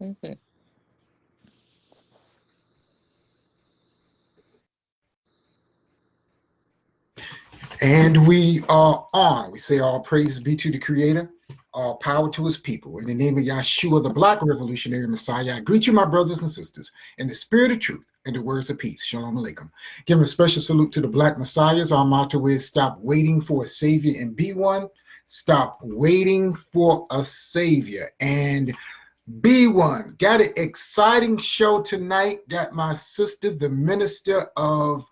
Mm-hmm. And we are on. We say all praises be to the Creator, all power to His people. In the name of Yahshua, the Black Revolutionary Messiah, I greet you, my brothers and sisters, in the spirit of truth and the words of peace. Shalom Aleichem. Giving a special salute to the Black Messiahs. Our motto is stop waiting for a Savior and be one. Stop waiting for a Savior and be one. Got an exciting show tonight. Got my sister, the Minister of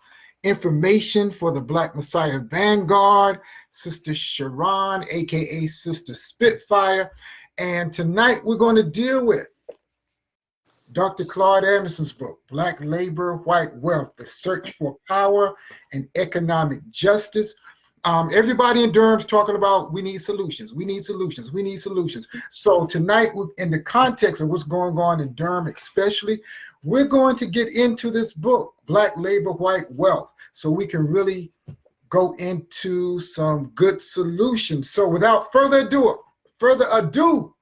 Information for the Black Messiah Vanguard, Sister Sharyn, aka Sista Spitfire. And tonight we're going to deal with Dr. Claud Anderson's book, Black Labor, White Wealth, The Search for Power and Economic Justice. Everybody in Durham's talking about we need solutions, we need solutions, we need solutions. So tonight, in the context of what's going on in Durham especially, we're going to get into this book, Black Labor, White Wealth, so we can really go into some good solutions. So without further ado,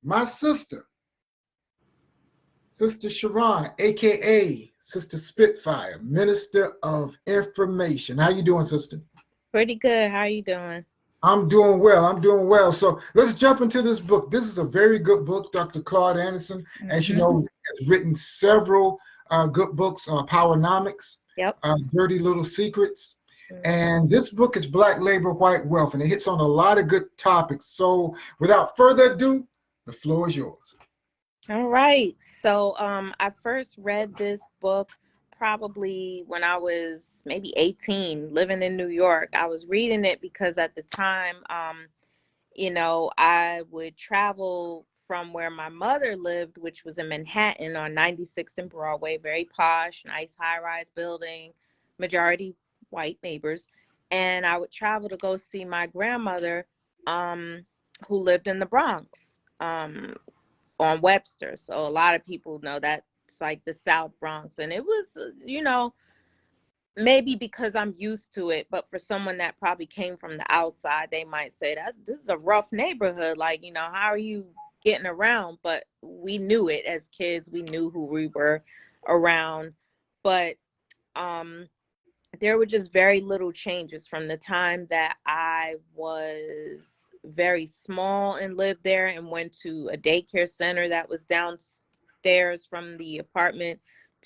my sister, Sister Sharyn, aka Sister Spitfire, Minister of Information. How you doing, sister? Pretty good. How are you doing? I'm doing well. I'm doing well. So let's jump into this book. This is a very good book. Dr. Claud Anderson, as you know, has written several good books, Powernomics, Yep. Dirty Little Secrets. And this book is Black Labor, White Wealth, and it hits on a lot of good topics. So without further ado, the floor is yours. All right. So I first read this book probably when I was maybe 18, living in New York. I was reading it because at the time, I would travel from where my mother lived, which was in Manhattan on 96th and Broadway, very posh, nice high-rise building, majority white neighbors. And I would travel to go see my grandmother, who lived in the Bronx, on Webster. So a lot of people know that's like the South Bronx. And it was, maybe because I'm used to it, but for someone that probably came from the outside, they might say this is a rough neighborhood. Like, how are you getting around? But we knew it as kids. We knew who we were around. But there were just very little changes from the time that I was very small and lived there and went to a daycare center that was downstairs from the apartment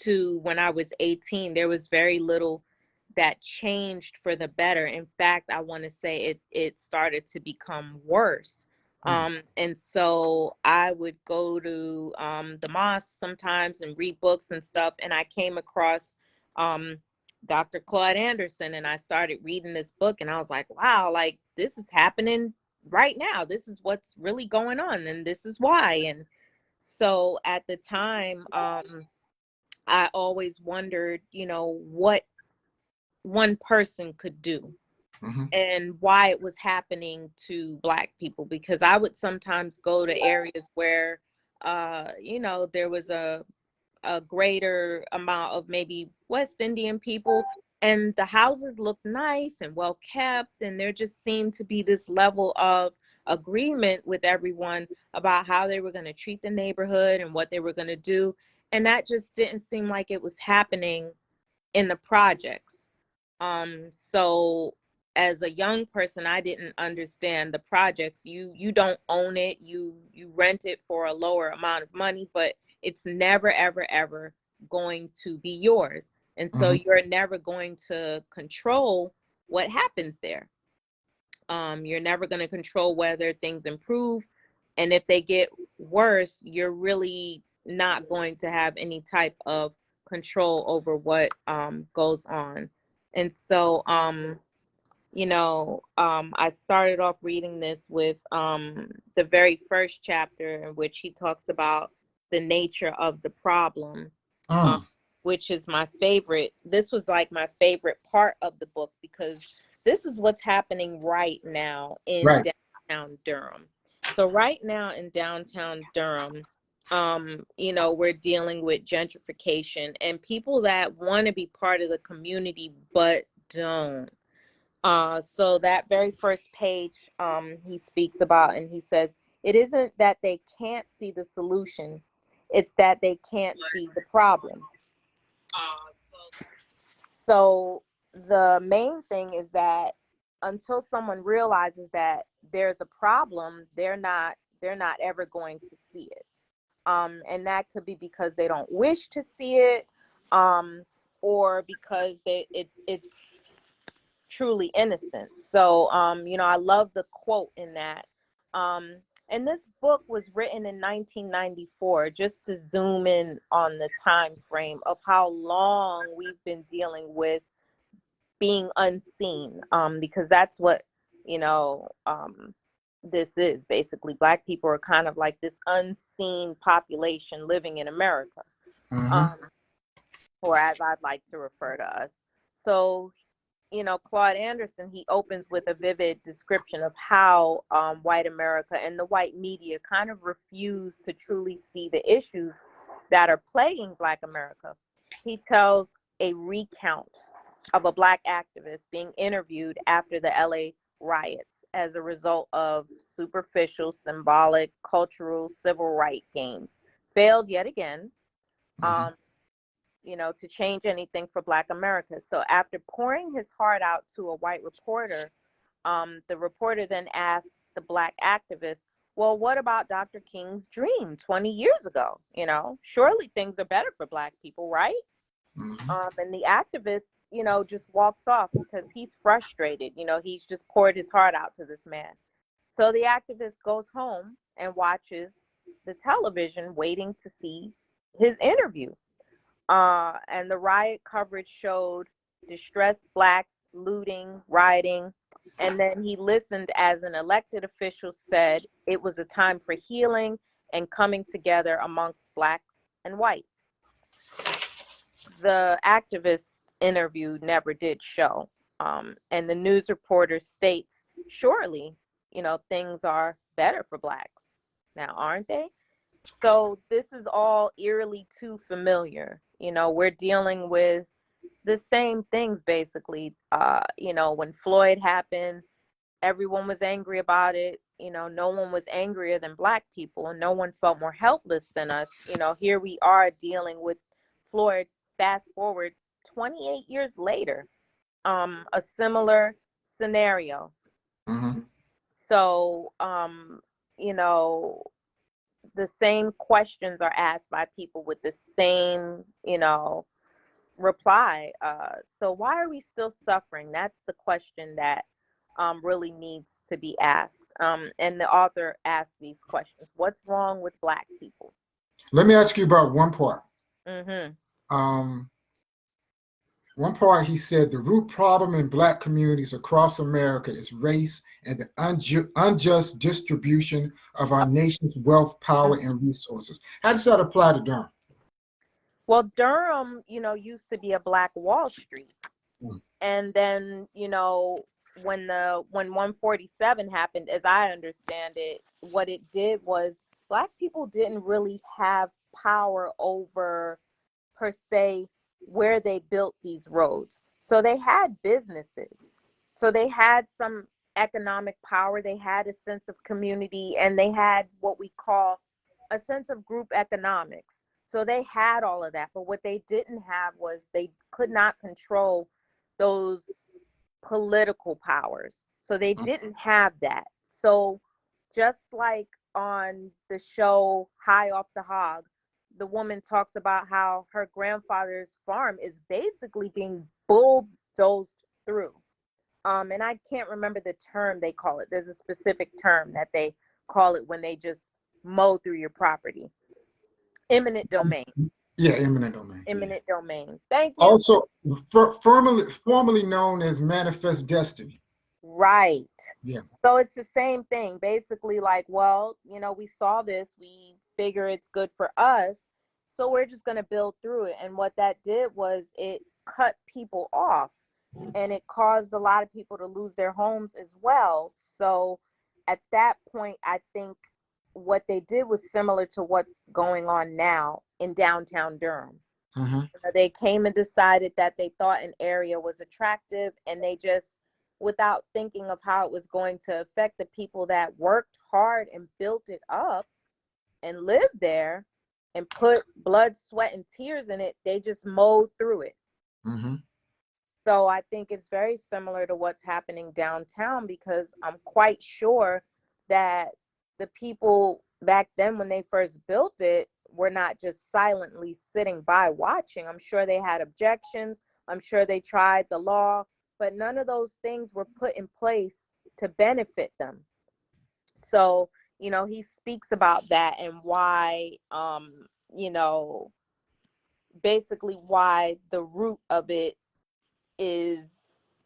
to when I was 18. There was very little that changed for the better. In fact, I want to say it started to become worse. And so I would go to the mosque sometimes and read books and stuff. And I came across Dr. Claud Anderson, and I started reading this book, and I was like, wow, like this is happening right now. This is what's really going on, and this is why. And so at the time, I always wondered, what one person could do and why it was happening to Black people, because I would sometimes go to areas where, there was a greater amount of maybe West Indian people, and the houses looked nice and well kept, and there just seemed to be this level of agreement with everyone about how they were going to treat the neighborhood and what they were going to do, and that just didn't seem like it was happening in the projects. So as a young person, I didn't understand the projects. You don't own it, you rent it for a lower amount of money, but it's never, ever, ever going to be yours. And so you're never going to control what happens there. You're never going to control whether things improve. And if they get worse, you're really not going to have any type of control over what goes on. And so, I started off reading this with the very first chapter, in which he talks about the nature of the problem, which is my favorite. This was like my favorite part of the book, because this is what's happening right now in downtown Durham. So right now in downtown Durham, we're dealing with gentrification and people that want to be part of the community but don't. So that very first page, he speaks about, and he says, It isn't that they can't see the solution, it's that they can't see the problem. So the main thing is that until someone realizes that there's a problem, they're not ever going to see it. And that could be because they don't wish to see it, um, or because it's truly innocent. So, I love the quote in that. Um, and this book was written in 1994, just to zoom in on the time frame of how long we've been dealing with being unseen, because that's what, you know, this is basically. Black people are kind of like this unseen population living in America, Mm-hmm. um, or as I'd like to refer to us. So, Claude Anderson, he opens with a vivid description of how white America and the white media kind of refuse to truly see the issues that are plaguing Black America. He tells a recount of a Black activist being interviewed after the LA riots as a result of superficial, symbolic, cultural, civil rights gains. Failed yet again. Mm-hmm. Um, to change anything for Black America. So after pouring his heart out to a white reporter, the reporter then asks the Black activist, well, what about Dr. King's dream 20 years ago? Surely things are better for Black people, right? Mm-hmm. And the activist, just walks off because he's frustrated. He's just poured his heart out to this man. So the activist goes home and watches the television, waiting to see his interview. And the riot coverage showed distressed Blacks looting, rioting, and then he listened as an elected official said it was a time for healing and coming together amongst Blacks and whites. The activist interview never did show. And the news reporter states, surely, things are better for Blacks now, aren't they? So this is all eerily too familiar. We're dealing with the same things basically. When Floyd happened, everyone was angry about it. No one was angrier than Black people, and no one felt more helpless than us. Here we are dealing with Floyd. Fast forward 28 years later, a similar scenario. Mm-hmm. So, you know, the same questions are asked by people with the same, reply. So why are we still suffering? That's the question that really needs to be asked. And the author asks these questions. What's wrong with Black people? Let me ask you about one part. Mm-hmm. Um, One part, he said the root problem in Black communities across America is race and the unjust distribution of our nation's wealth, power, and resources. How does that apply to Durham? Well, Durham, used to be a Black Wall Street. Mm. And then, when 147 happened, as I understand it, what it did was Black people didn't really have power over, per se, where they built these roads. So they had businesses. So they had some economic power, they had a sense of community, and they had what we call a sense of group economics. So they had all of that, but what they didn't have was they could not control those political powers. So they didn't have that. So just like on the show High Off the Hog, the woman talks about how her grandfather's farm is basically being bulldozed through. And I can't remember the term they call it. There's a specific term that they call it when they just mow through your property. Eminent domain. Yeah, eminent domain. Eminent domain. Thank you. Also, formerly known as manifest destiny. Right. Yeah. So it's the same thing. Basically, like, well, we saw this, we figure it's good for us, so we're just going to build through it. And what that did was it cut people off, and it caused a lot of people to lose their homes as well. So at that point, I think what they did was similar to what's going on now in downtown Durham. Mm-hmm. They came and decided that they thought an area was attractive, and they just without thinking of how it was going to affect the people that worked hard and built it up and lived there and put blood, sweat, and tears in it. They just mowed through it. Mm-hmm. So I think it's very similar to what's happening downtown, because I'm quite sure that the people back then when they first built it were not just silently sitting by watching. I'm sure they had objections. I'm sure they tried the law, but none of those things were put in place to benefit them. So, he speaks about that and why, you know, basically why the root of it is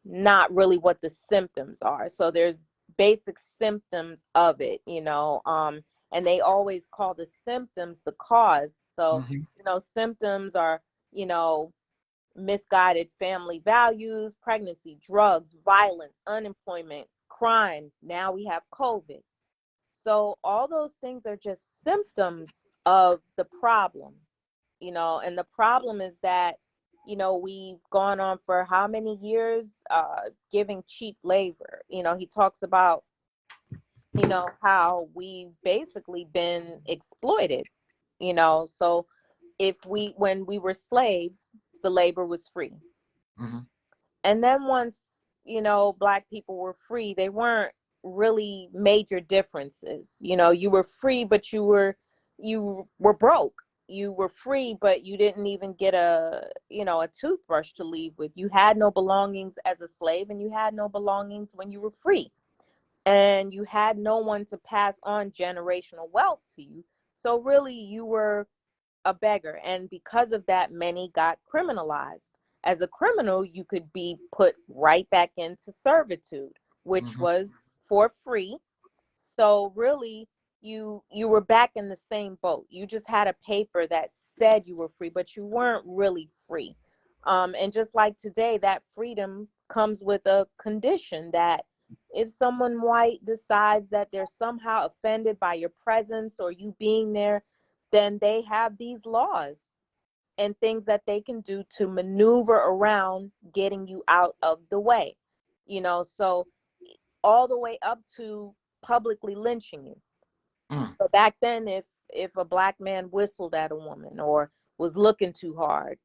not really what the symptoms are. So there's basic symptoms of it, and they always call the symptoms the cause. So, Mm-hmm. symptoms are, you know, misguided family values, pregnancy, drugs, violence, unemployment, crime. Now we have COVID. So all those things are just symptoms of the problem, and the problem is that, we've gone on for how many years giving cheap labor. He talks about, how we've basically been exploited, so when we were slaves, the labor was free. Mm-hmm. And then once, Black people were free, they weren't really major differences. You were free, but you were broke. You were free, but you didn't even get a toothbrush to leave with. You had no belongings as a slave, and you had no belongings when you were free. And you had no one to pass on generational wealth to you. So really, you were a beggar. And because of that, many got criminalized. As a criminal, you could be put right back into servitude, which Mm-hmm. was for free. So really, you were back in the same boat. You just had a paper that said you were free, but you weren't really free. And just like today, that freedom comes with a condition that if someone white decides that they're somehow offended by your presence or you being there, then they have these laws and things that they can do to maneuver around getting you out of the way. So all the way up to publicly lynching you. Mm. So back then, if a Black man whistled at a woman or was looking too hard,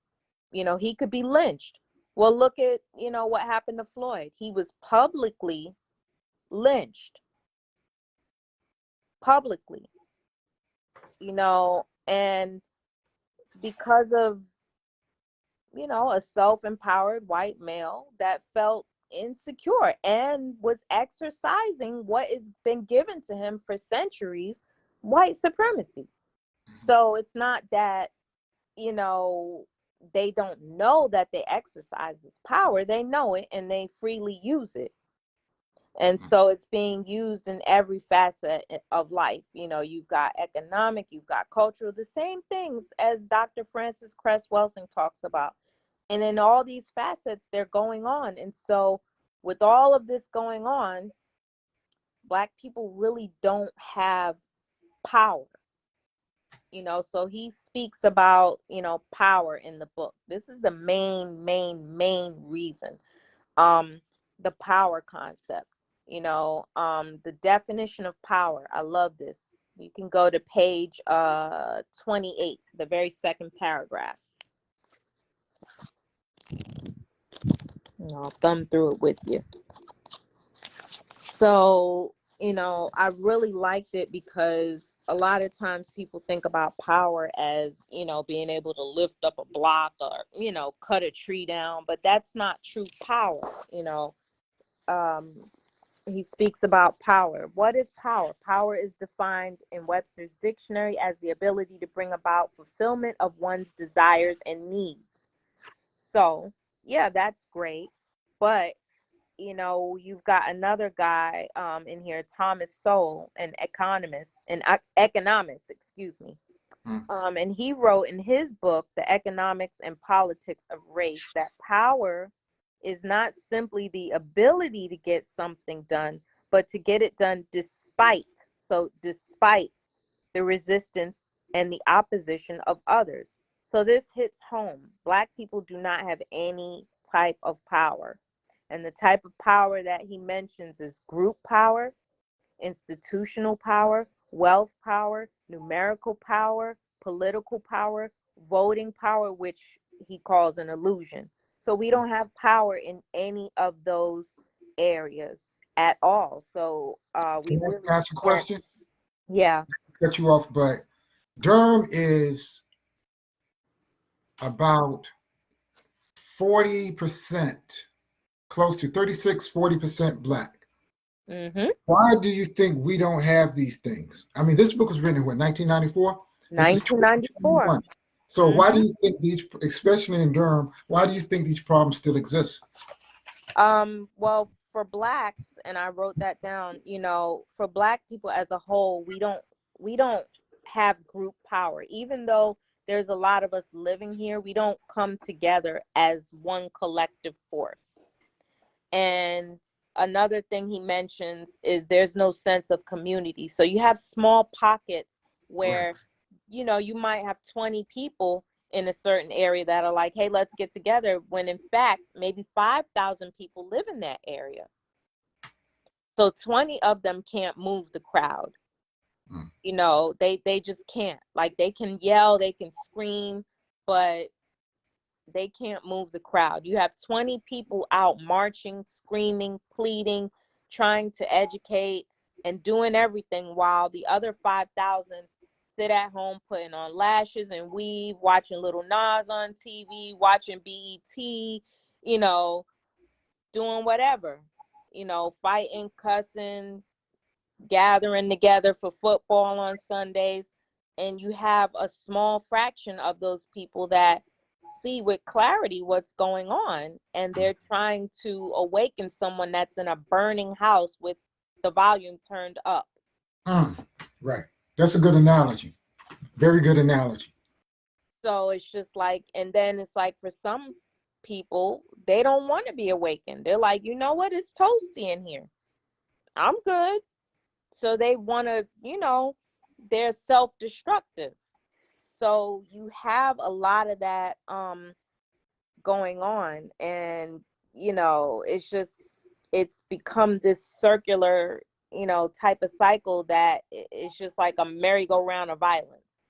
he could be lynched. Well, look at, what happened to Floyd. He was publicly lynched, publicly, and because of, a self-empowered white male that felt insecure and was exercising what has been given to him for centuries, white supremacy. So it's not that, you know, they don't know that they exercise this power. They know it and they freely use it. And Mm. so it's being used in every facet of life. You've got economic, you've got cultural, the same things as Dr. Francis Cress Welsing talks about. And in all these facets, they're going on. And so with all of this going on, Black people really don't have power. So he speaks about, power in the book. This is the main reason. um the power concept, the definition of power. I love this. You can go to page 28, the very second paragraph. I'll thumb through it with you. So, I really liked it because a lot of times people think about power as, being able to lift up a block or, cut a tree down, but that's not true power. Um, he speaks about power. What is power? Power is defined in Webster's dictionary as the ability to bring about fulfillment of one's desires and needs. So, yeah, that's great. But, you've got another guy in here, Thomas Sowell, an economist, excuse me. Mm. And he wrote in his book, The Economics and Politics of Race, that power is not simply the ability to get something done, but to get it done despite the resistance and the opposition of others. So this hits home. Black people do not have any type of power. And the type of power that he mentions is group power, institutional power, wealth power, numerical power, political power, voting power, which he calls an illusion. So we don't have power in any of those areas at all. So we Can really I ask a can't. question? Yeah. Cut you off, but Durham is about 40%, close to 40% Black. Mm-hmm. Why do you think we don't have these things? I mean, this book was written in what, 1994? This is 1994. So why do Mm-hmm. you think these, especially in Durham, why do you think these problems still exist? Well, for Blacks, and I wrote that down, for Black people as a whole, we don't have group power. Even though there's a lot of us living here, we don't come together as one collective force. And another thing he mentions is there's no sense of community. So you have small pockets Right. where, you might have 20 people in a certain area that are like, hey, let's get together, when in fact, maybe 5,000 people live in that area. So 20 of them can't move the crowd. Mm. They just can't. Like, they can yell, they can scream, but they can't move the crowd. You have 20 people out marching, screaming, pleading, trying to educate and doing everything, while the other 5,000 sit at home putting on lashes and weave, watching Little Nas on TV, watching BET, doing whatever, fighting, cussing, gathering together for football on Sundays. And you have a small fraction of those people that see with clarity what's going on, and they're trying to awaken someone that's in a burning house with the volume turned up. Mm. Right. That's a good analogy. Very good analogy. So it's just like, and then it's like, for some people, they don't want to be awakened. They're like, you know what, it's toasty in here, I'm good. So they want to, they're self-destructive. So you have a lot of that going on, and it's become this circular, type of cycle that it's just like a merry-go-round of violence.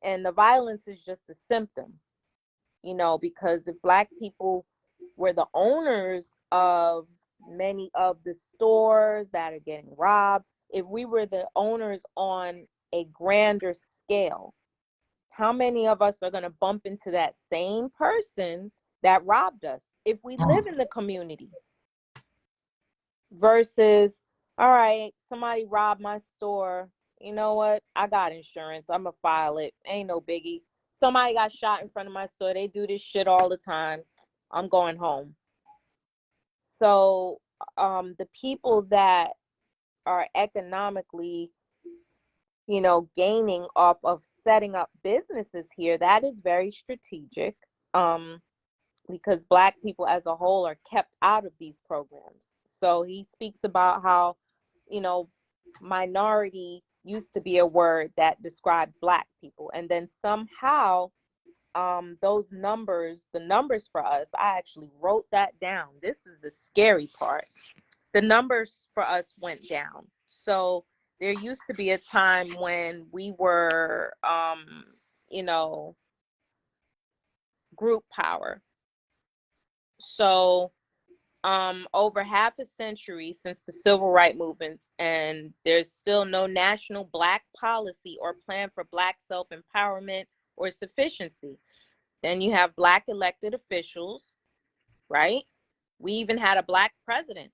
And the violence is just a symptom, because if Black people were the owners of many of the stores that are getting robbed, if we were the owners on a grander scale, how many of us are going to bump into that same person that robbed us if we live Mm. in the community? Versus, all right, somebody robbed my store. You know what? I got insurance. I'm going to file it. Ain't no biggie. Somebody got shot in front of my store. They do this shit all the time. I'm going home. So the people that are economically, gaining off of setting up businesses here, that is very strategic, because Black people as a whole are kept out of these programs. So he speaks about how, minority used to be a word that described Black people. And then somehow the numbers for us, I actually wrote that down. This is the scary part. The numbers for us went down. So there used to be a time when we were, you know, group power. So over half a century since the civil rights movements, and there's still no national Black policy or plan for Black self-empowerment or sufficiency. Then you have Black elected officials, right? We even had a Black president.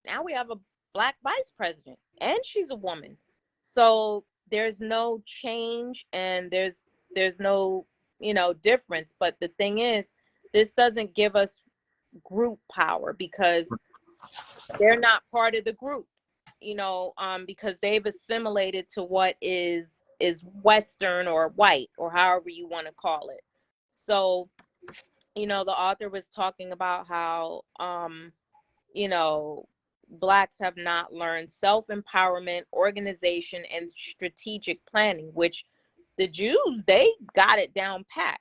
Now we have a Black vice president, and she's a woman. So there's no change, and there's no, difference. But the thing is, this doesn't give us group power because they're not part of the group, because they've assimilated to what is Western or white, or however you want to call it. So, the author was talking about how, you know, Blacks have not learned self-empowerment, organization, and strategic planning, which the Jews, they got it down packed.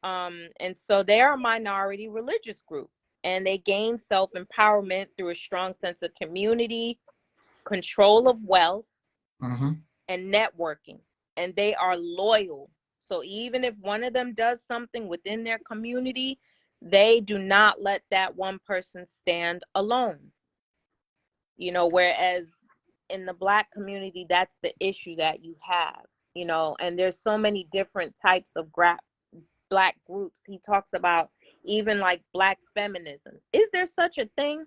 And so they are a minority religious group. and they gain self-empowerment through a strong sense of community, control of wealth, and networking. And they are loyal. So even if one of them does something within their community, they do not let that one person stand alone. You know, whereas in the Black community, that's the issue that you have, you know, and there's so many different types of Black groups. He talks about even like Black feminism. Is there such a thing?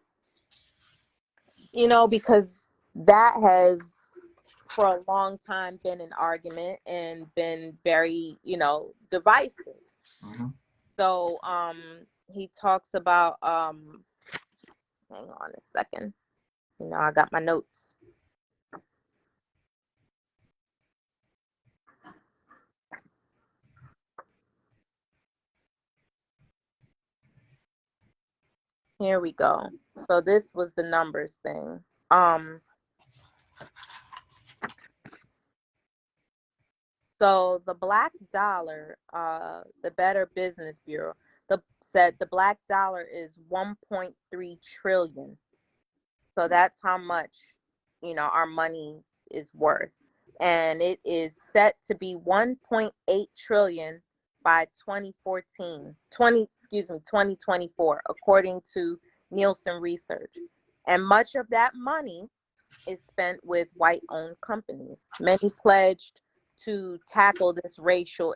You know, because that has for a long time been an argument and been very, you know, divisive. So he talks about hang on a second. You know, I got my notes. Here we go. So this was the numbers thing. So the Black dollar, the Better Business Bureau, said the Black dollar is 1.3 trillion. So that's how much, you know, our money is worth. And it is set to be 1.8 trillion by 2024, according to Nielsen Research. And much of that money is spent with white-owned companies. Many pledged to tackle this racial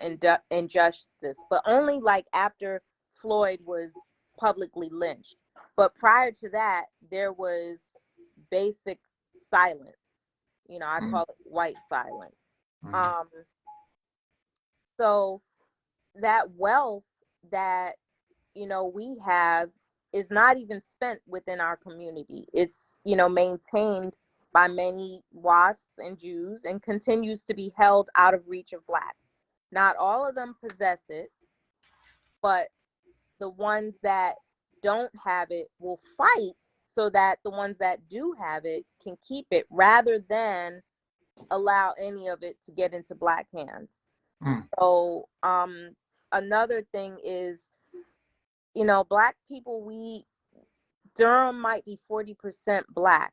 injustice, but only like after Floyd was publicly lynched. But prior to that, there was basic silence. You know, I call it white silence. So that wealth that, you know, we have is not even spent within our community. It's, you know, maintained by many WASPs and Jews and continues to be held out of reach of Blacks. Not all of them possess it, but the ones that don't have it will fight so that the ones that do have it can keep it rather than allow any of it to get into Black hands. So another thing is, you know, Black people, Durham might be 40% Black,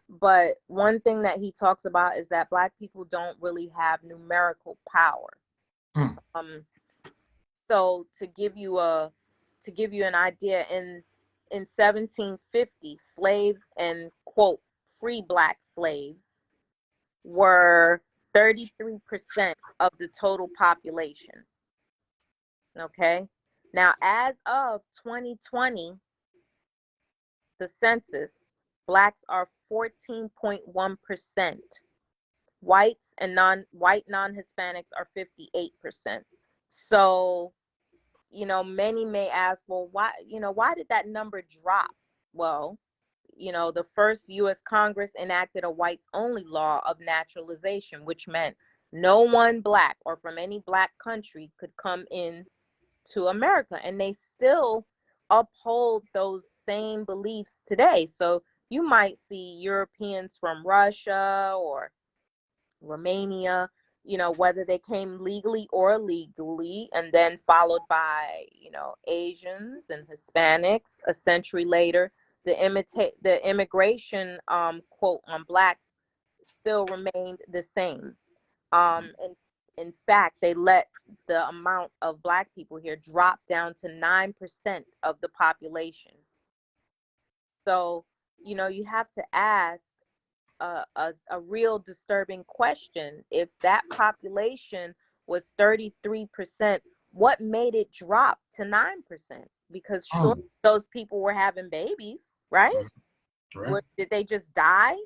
but one thing that he talks about is that Black people don't really have numerical power. So to give you an idea, in 1750, slaves and quote free Black slaves were 33% of the total population. Okay. Now, as of 2020, the census, Blacks are 14.1%. Whites and non-white non-Hispanics are 58%. So, you know, many may ask, well, why did that number drop? Well, you know, the first U.S. Congress enacted a whites-only law of naturalization, which meant no one Black or from any Black country could come in to America. And they still uphold those same beliefs today. So you might see Europeans from Russia or Romania, you know, whether they came legally or illegally, and then followed by, you know, Asians and Hispanics. A century later, the immigration quote on Blacks still remained the same. And in fact, they let the amount of Black people here drop down to 9% of the population. So, you know, you have to ask a real disturbing question. If that population was 33%, what made it drop to 9%? Because sure, those people were having babies, right? Did they just die?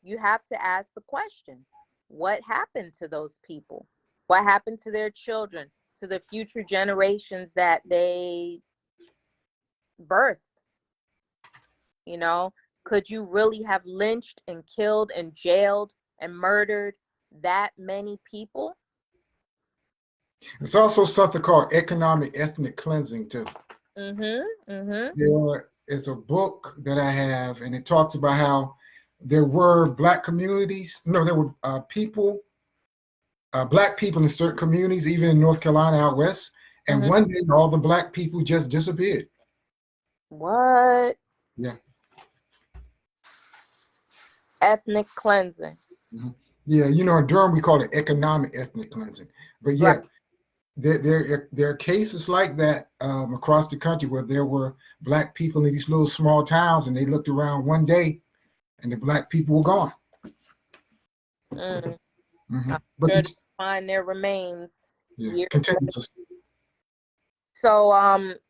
You have to ask the question, what happened to those people? What happened to their children, to the future generations that they birthed? You know, could you really have lynched and killed and jailed and murdered that many people? It's also something called economic ethnic cleansing too. There is a book that I have, and it talks about how there were Black communities. No, there were people, Black people in certain communities, even in North Carolina out west, And one day, all the black people just disappeared. What? Yeah. Ethnic cleansing. Mhm. Yeah, you know, in Durham, we call it economic ethnic cleansing. But Right. yeah, there are cases like that across the country where there were black people in these little small towns, and they looked around one day, and the black people were gone. I'm But sure to find their remains. yeah, continue. So,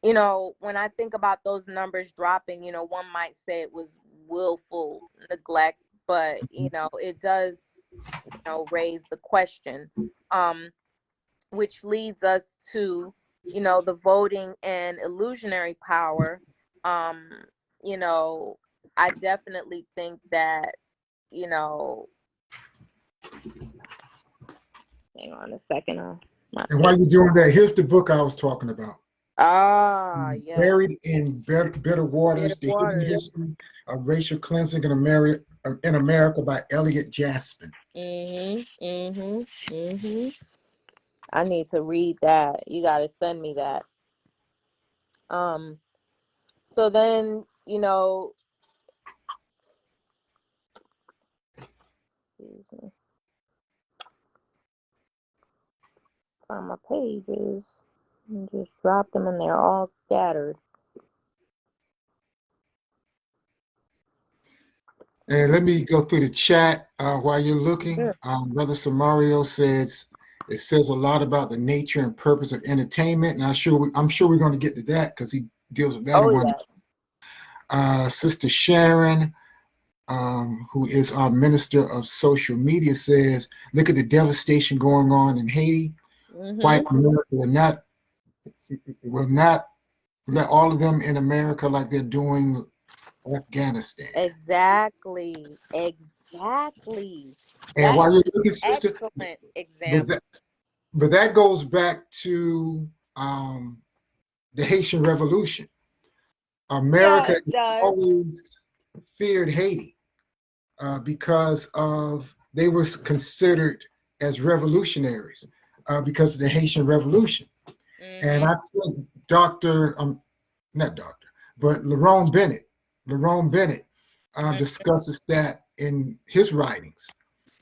you know, when I think about those numbers dropping, you know, one might say it was willful neglect, but, you know, it does, you know, raise the question, which leads us to, you know, the voting and illusionary power. Um, you know, I definitely think that, you know, hang on a second. And while you're doing that, here's the book I was talking about. Yeah. Buried in Bitter Waters, Bitter The Hidden Waters. History of Racial Cleansing in America by Elliot Jaspin. I need to read that. You got to send me that. So then, you know, excuse me, find my pages and just drop them and they're all scattered. And let me go through the chat while you're looking. Brother Samario says it says a lot about the nature and purpose of entertainment, and I'm sure we're going to get to that because he deals with that in one. Sister Sharyn, who is our minister of social media, says, "Look at the devastation going on in Haiti. White America will not let all of them in America like they're doing Afghanistan." Exactly. And That's while you're looking, sister, excellent example. but that goes back to the Haitian Revolution. America always feared Haiti because of they were considered as revolutionaries because of the Haitian Revolution. And I think not Doctor, but Lerone Bennett discusses that in his writings,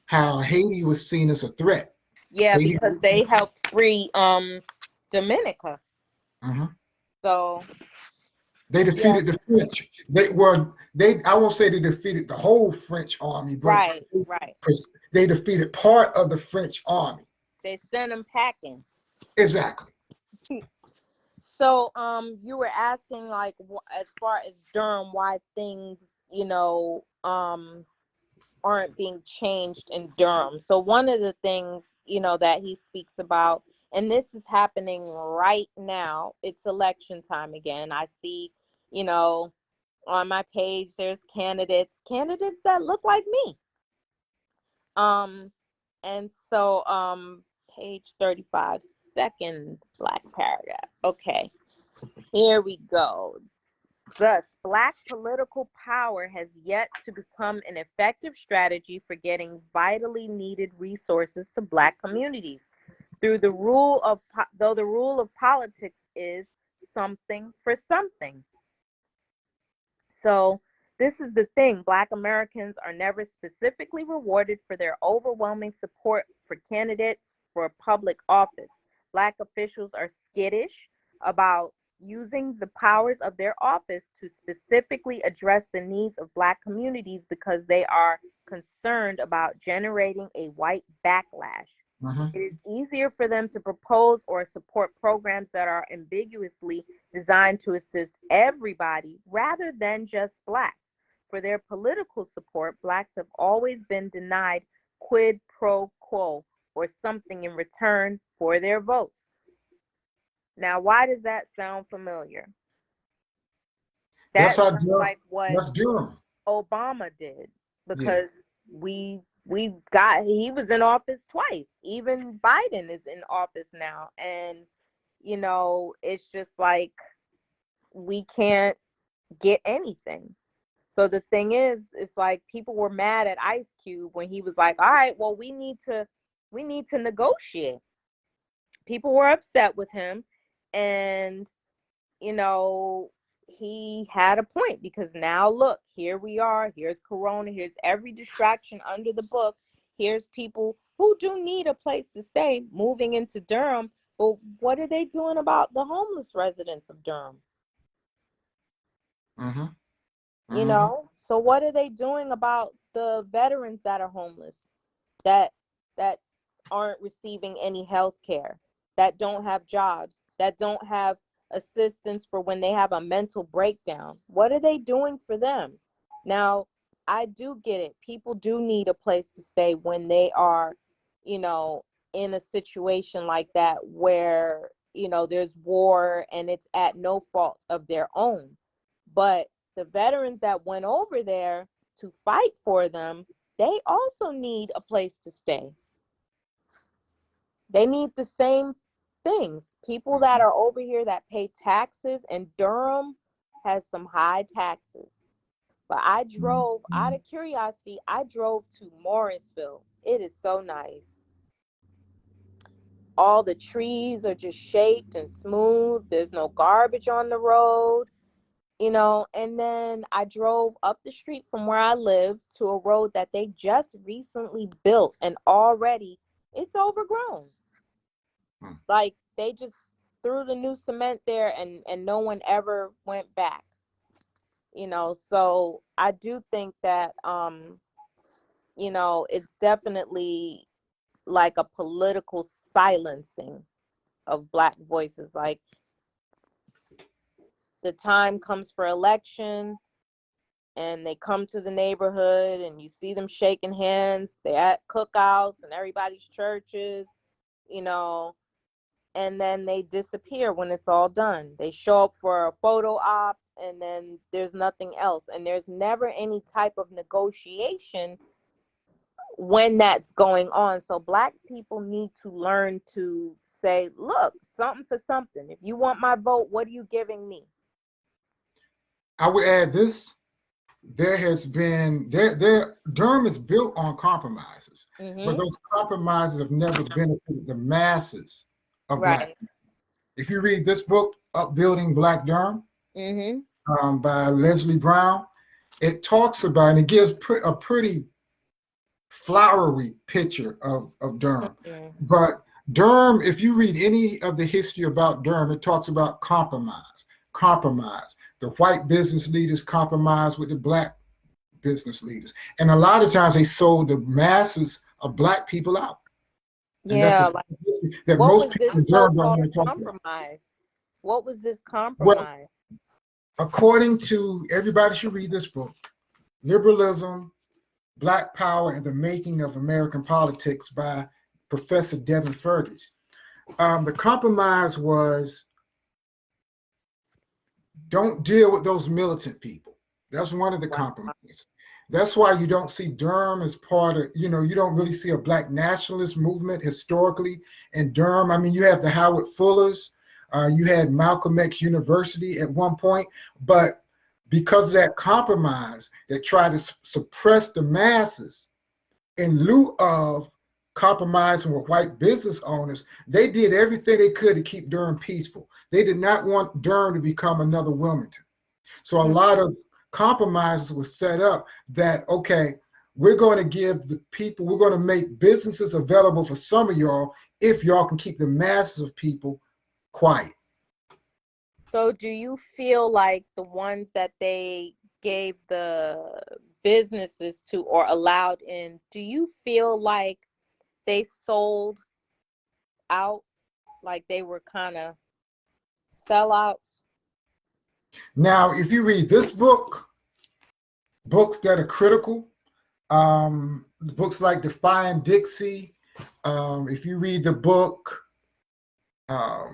how Haiti was seen as a threat. Yeah, because they helped free Dominica. So they defeated the French. I won't say they defeated the whole French army, but they defeated part of the French army. They sent them packing. Exactly. So you were asking, like, as far as Durham, why things, you know, aren't being changed in Durham. So one of the things, you know, that he speaks about, and this is happening right now, it's election time again. I see, you know, on my page, there's candidates that look like me. And so, page 35, second black paragraph. Okay, here we go. Thus, Black political power has yet to become an effective strategy for getting vitally needed resources to Black communities. Though the rule of politics is something for something. So this is the thing. Black Americans are never specifically rewarded for their overwhelming support for candidates for public office. Black officials are skittish about using the powers of their office to specifically address the needs of Black communities because they are concerned about generating a white backlash. It is easier for them to propose or support programs that are ambiguously designed to assist everybody rather than just Blacks. For their political support, Blacks have always been denied quid pro quo or something in return for their votes. Now, why does that sound familiar? That sounds like what Obama did, because he was in office twice. Even Biden is in office now, and you know, it's just like we can't get anything. So the thing is, it's like people were mad at Ice Cube when he was like, all right, well, we need to negotiate. People were upset with him. And, you know, he had a point, because now look, here we are, here's Corona, here's every distraction under the book. Here's people who do need a place to stay moving into Durham. But what are they doing about the homeless residents of Durham? You know, so what are they doing about the veterans that are homeless, that that aren't receiving any health care, that don't have jobs, that don't have assistance for when they have a mental breakdown? What are they doing for them? Now, I do get it. People do need a place to stay when they are, you know, in a situation like that where, you know, there's war and it's at no fault of their own. But the veterans that went over there to fight for them, they also need a place to stay. They need the same things. People that are over here that pay taxes, and Durham has some high taxes. But I drove, out of curiosity, I drove to Morrisville. It is so nice. All the trees are just shaped and smooth. There's no garbage on the road. You know, and then I drove up the street from where I live to a road that they just recently built, and already it's overgrown. Like, they just threw the new cement there, and no one ever went back. You know, so I do think that you know, it's definitely like a political silencing of Black voices. Like, the time comes for election, and they come to the neighborhood, and you see them shaking hands. They're at cookouts and everybody's churches, you know, and then they disappear when it's all done. They show up for a photo op, and then there's nothing else. And there's never any type of negotiation when that's going on. So Black people need to learn to say, look, something for something. If you want my vote, what are you giving me? I would add this. There has been Durham is built on compromises, but those compromises have never benefited the masses of Black people. If you read this book, Upbuilding Black Durham, by Leslie Brown, it talks about, and it gives a pretty flowery picture of Durham. But Durham, if you read any of the history about Durham, it talks about compromise. The white business leaders compromised with the Black business leaders. And a lot of times they sold the masses of Black people out. Yeah, like, that most people in Durham don't want to talk about. What was this compromise? Well, according to, everybody should read this book, Liberalism, Black Power, and the Making of American Politics by Professor Devin Fergus. The compromise was, don't deal with those militant people. That's one of the compromises. That's why you don't see Durham as part of, you know, you don't really see a Black nationalist movement historically in Durham. I mean, you have the Howard Fullers, you had Malcolm X University at one point, but because of that compromise that tried to suppress the masses in lieu of compromising with white business owners, they did everything they could to keep Durham peaceful. They did not want Durham to become another Wilmington. So a lot of compromises were set up that, okay, we're going to give the people, we're going to make businesses available for some of y'all if y'all can keep the masses of people quiet. So do you feel like the ones that they gave the businesses to or allowed in, do you feel like they sold out, like they were kind of sellouts? Now, if you read this book, books that are critical, books like Defying Dixie, if you read the book, a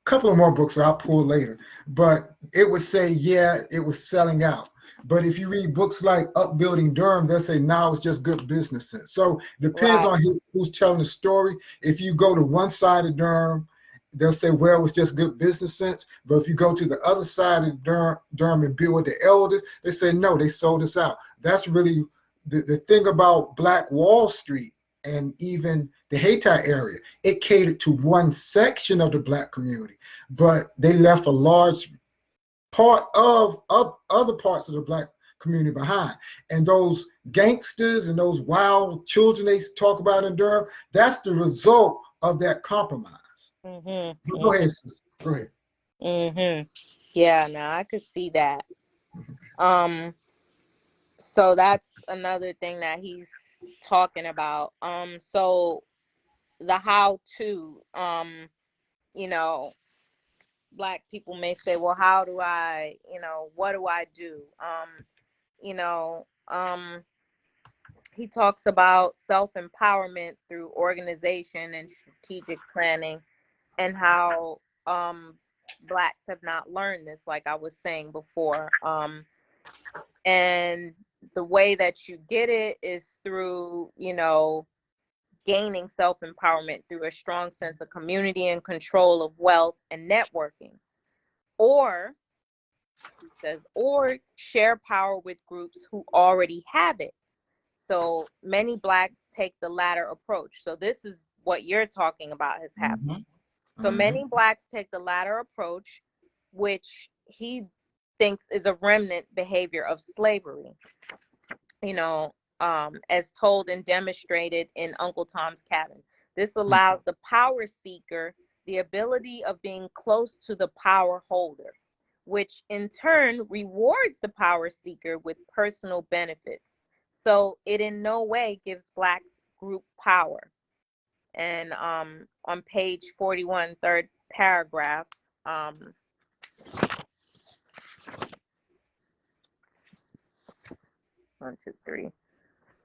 couple of more books that I'll pull later, but it would say, yeah, it was selling out. But if you read books like Upbuilding Durham, they'll say, now it's just good business sense. So it depends on who's telling the story. If you go to one side of Durham, they'll say, well, it was just good business sense. But if you go to the other side of Durham and build with the elders, they say, no, they sold us out. That's really the thing about Black Wall Street and even the Haiti area, it catered to one section of the Black community, but they left a large part of other parts of the Black community behind. And those gangsters and those wild children they talk about in Durham, that's the result of that compromise. Go ahead, sister. Go ahead. Yeah, now I could see that. So that's another thing that he's talking about. So the how to, you know, Black people may say, well, how do I, what do I do? You know, he talks about self-empowerment through organization and strategic planning, and how Blacks have not learned this, like I was saying before. And the way that you get it is through, gaining self-empowerment through a strong sense of community and control of wealth and networking. Or, he says, or share power with groups who already have it. So many Blacks take the latter approach. So this is what you're talking about has happened. So many Blacks take the latter approach, which he thinks is a remnant behavior of slavery, as told and demonstrated in Uncle Tom's Cabin. This allows the power seeker the ability of being close to the power holder, which in turn rewards the power seeker with personal benefits. So it in no way gives Blacks group power. And on page 41, third paragraph, 1, 2, 3.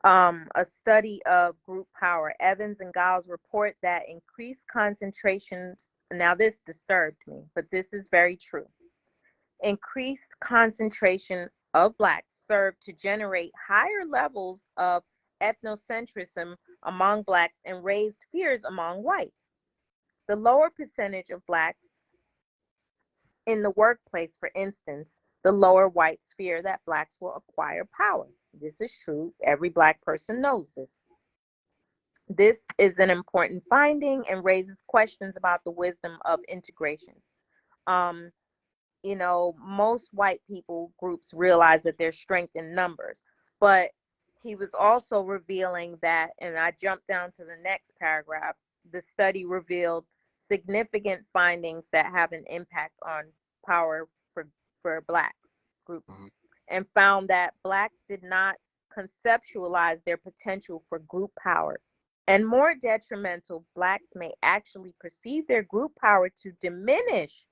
A study of group power. Evans and Giles report that increased concentrations, now this disturbed me, but this is very true. Increased concentration of Blacks served to generate higher levels of ethnocentrism among Blacks and raised fears among whites. The lower percentage of Blacks in the workplace, for instance, the lower whites fear that Blacks will acquire power. This is true. Every Black person knows this. This is an important finding and raises questions about the wisdom of integration. Most white people groups realize that there's strength in numbers, but he was also revealing that, and I jumped down to the next paragraph, the study revealed significant findings that have an impact on power for Blacks group, and found that Blacks did not conceptualize their potential for group power. And more detrimental, Blacks may actually perceive their group power to diminish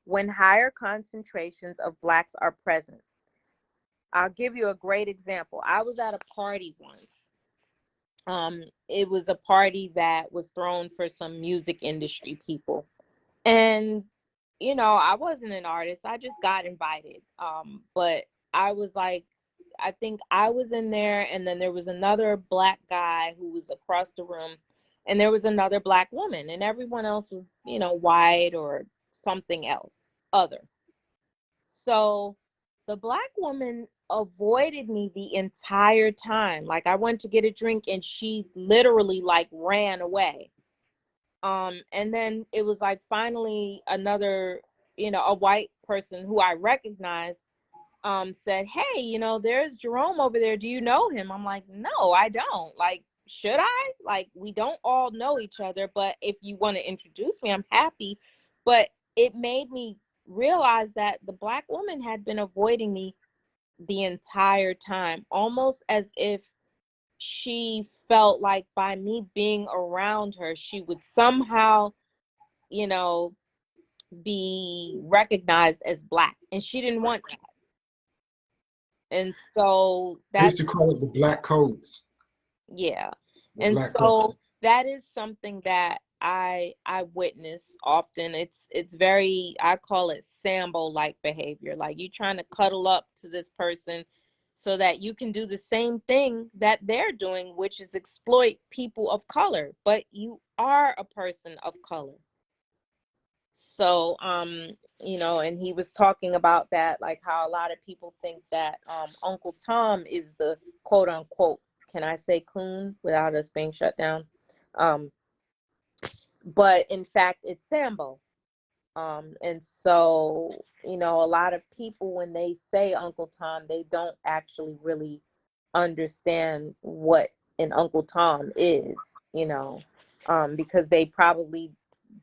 when higher concentrations of Blacks are present. I'll give you a great example. I was at a party once. It was a party that was thrown for some music industry people. And, I wasn't an artist. I just got invited. But I was like, I think I was in there, and then there was another Black guy who was across the room, and there was another Black woman, and everyone else was, white or something else, other. So the Black woman avoided me the entire time. Like, I went to get a drink and she literally like ran away. And then it was like finally another, a white person who I recognized said, hey, there's Jerome over there. Do you know him? I'm like, no, I don't. Like, should I? Like, we don't all know each other, but if you want to introduce me, I'm happy. But it made me realize that the Black woman had been avoiding me the entire time, almost as if she felt like by me being around her, she would somehow, be recognized as Black. And she didn't want that. And so They used that's, to call it the Black codes. yeah. The And Black so codes. that is something that I witness often. It's very, I call it Sambo like behavior. Like, you trying to cuddle up to this person so that you can do the same thing that they're doing, which is exploit people of color, but you are a person of color. So, and he was talking about that, like how a lot of people think that Uncle Tom is the quote unquote can I say coon without us being shut down? But in fact, it's Sambo. And so, you know, a lot of people, when they say Uncle Tom, they don't actually really understand what an Uncle Tom is, you know, because they probably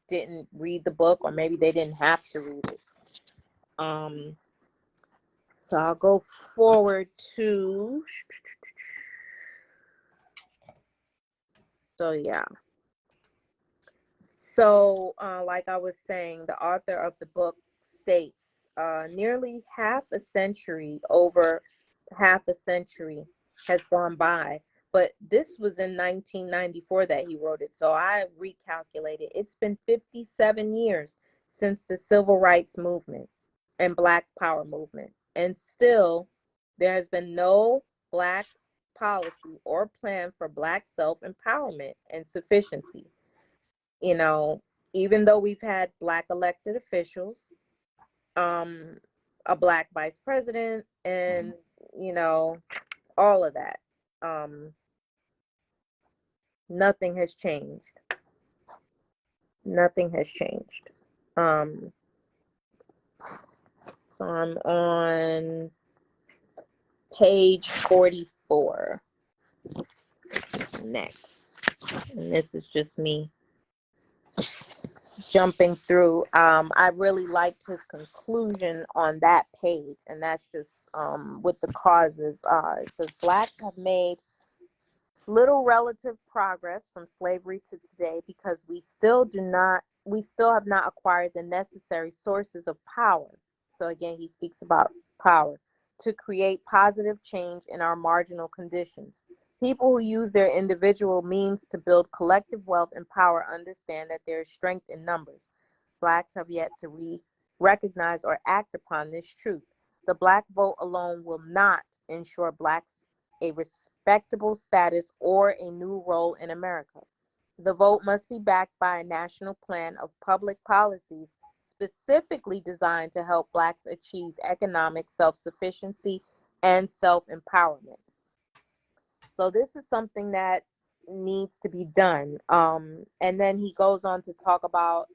didn't read the book, or maybe they didn't have to read it. So I'll go forward to, so yeah. So, like I was saying, the author of the book states, nearly over half a century has gone by, but this was in 1994 that he wrote it. So I recalculated. It's been 57 years since the Civil Rights Movement and Black Power movement, and still there has been no Black policy or plan for Black self-empowerment and sufficiency. You know, even though we've had Black elected officials, a Black vice president, and, you know, all of that, nothing has changed. Nothing has changed. So I'm on page 44. Next. And this is just me jumping through. I really liked his conclusion on that page, and that's just with the causes. It says Blacks have made little relative progress from slavery to today because we still have not acquired the necessary sources of power. So again, he speaks about power to create positive change in our marginal conditions. People who use their individual means to build collective wealth and power understand that there is strength in numbers. Blacks have yet to recognize or act upon this truth. The Black vote alone will not ensure Blacks a respectable status or a new role in America. The vote must be backed by a national plan of public policies specifically designed to help Blacks achieve economic self-sufficiency and self-empowerment. So this is something that needs to be done. And then he goes on to talk about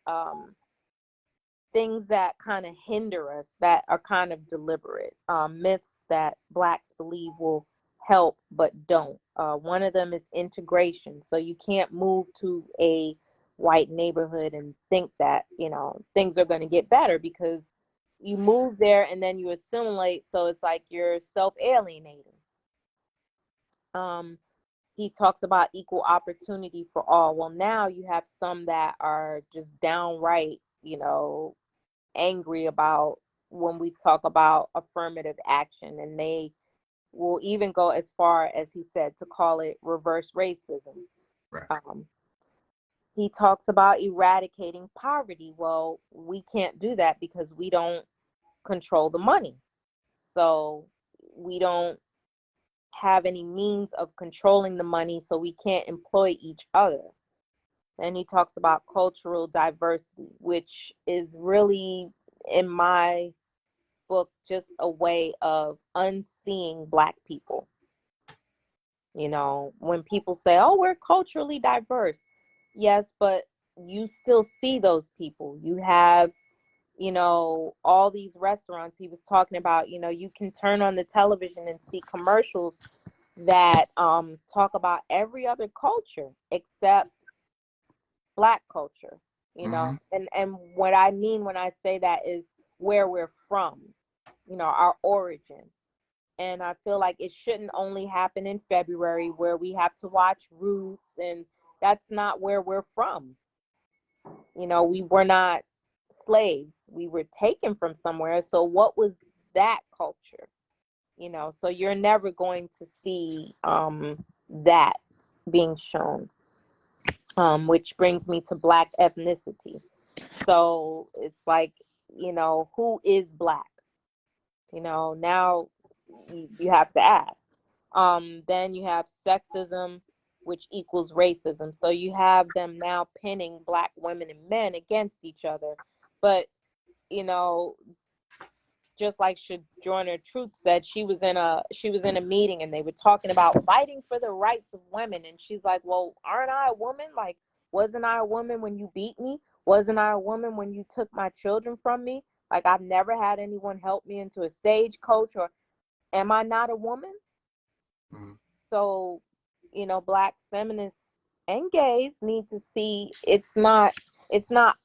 things that kind of hinder us, that are kind of deliberate, myths that Blacks believe will help but don't. One of them is integration. So you can't move to a white neighborhood and think that, you know, things are going to get better, because you move there and then you assimilate. So it's like you're self-alienating. He talks about equal opportunity for all. Well, now you have some that are just downright, you know, angry about when we talk about affirmative action, and they will even go as far as he said to call it reverse racism. Right. He talks about eradicating poverty. Well, we can't do that because we don't control the money. So we don't have any means of controlling the money, so we can't employ each other. Then he talks about cultural diversity, which is really, in my book, just a way of unseeing Black people. You know, when people say, oh, we're culturally diverse. Yes, but you still see those people. You have, you know, all these restaurants he was talking about. You know, you can turn on the television and see commercials that talk about every other culture except Black culture, you know. And what I mean when I say that is where we're from, you know, our origin. And I feel like it shouldn't only happen in February where we have to watch Roots, and that's not where we're from. You know, we were not slaves. We were taken from somewhere. So what was that culture? You know, so you're never going to see that being shown. Which brings me to Black ethnicity. So it's like, you know, who is Black? You know, now you have to ask. Then you have sexism, which equals racism. So you have them now pinning Black women and men against each other. But, you know, just like Sojourner Truth said, she was in a meeting and they were talking about fighting for the rights of women, and she's like, well, aren't I a woman? Like, wasn't I a woman when you beat me? Wasn't I a woman when you took my children from me? Like, I've never had anyone help me into a stagecoach, or am I not a woman? Mm. So, Black feminists and gays need to see it's not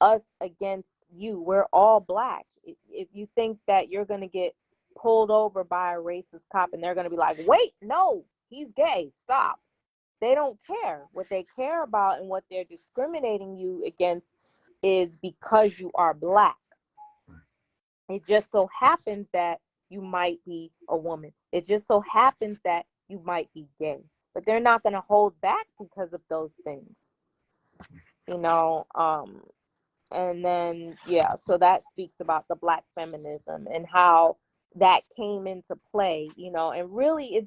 us against you. We're all Black. If you think that you're going to get pulled over by a racist cop and they're going to be like, wait, no, he's gay, stop. They don't care. What they care about and what they're discriminating you against is because you are Black. It just so happens that you might be a woman. It just so happens that you might be gay. But they're not going to hold back because of those things. And then, yeah, so that speaks about the Black feminism and how that came into play, and really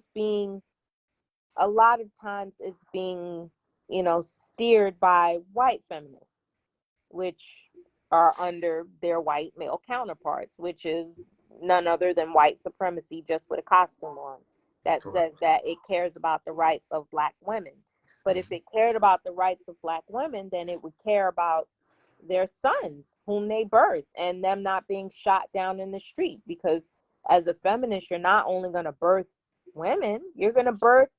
a lot of times it's being, steered by white feminists, which are under their white male counterparts, which is none other than white supremacy, just with a costume on, that says that it cares about the rights of Black women. But if it cared about the rights of Black women, then it would care about their sons whom they birth and them not being shot down in the street. Because as a feminist, you're not only going to birth women, you're going to birth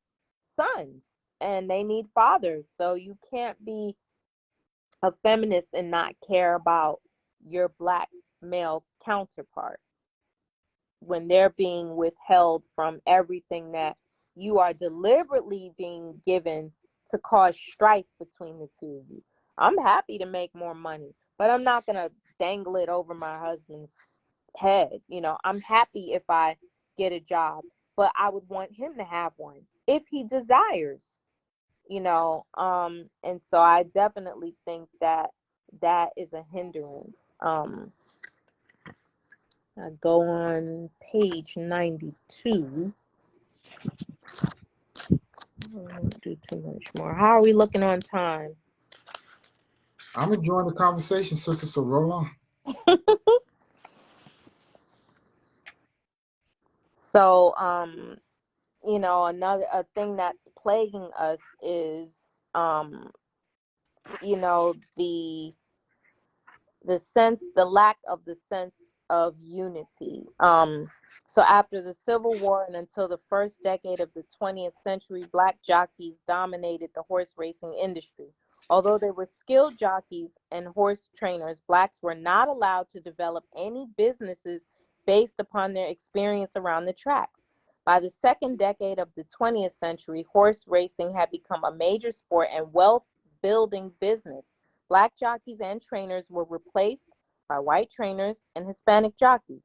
sons, and they need fathers. So you can't be a feminist and not care about your Black male counterpart when they're being withheld from everything that you are deliberately being given to cause strife between the two of you. I'm happy to make more money, but I'm not going to dangle it over my husband's head. I'm happy if I get a job, but I would want him to have one if he desires. And so I definitely think that that is a hindrance. I go on page 92. I won't do too much more. How are we looking on time? I'm enjoying the conversation, sister, so roll on. So, another thing that's plaguing us is, the lack of the sense of unity. So after the Civil War and until the first decade of the 20th century, Black jockeys dominated the horse racing industry. Although they were skilled jockeys and horse trainers, Blacks were not allowed to develop any businesses based upon their experience around the tracks. By the second decade of the 20th century, horse racing had become a major sport and wealth building business. Black jockeys and trainers were replaced by white trainers and Hispanic jockeys.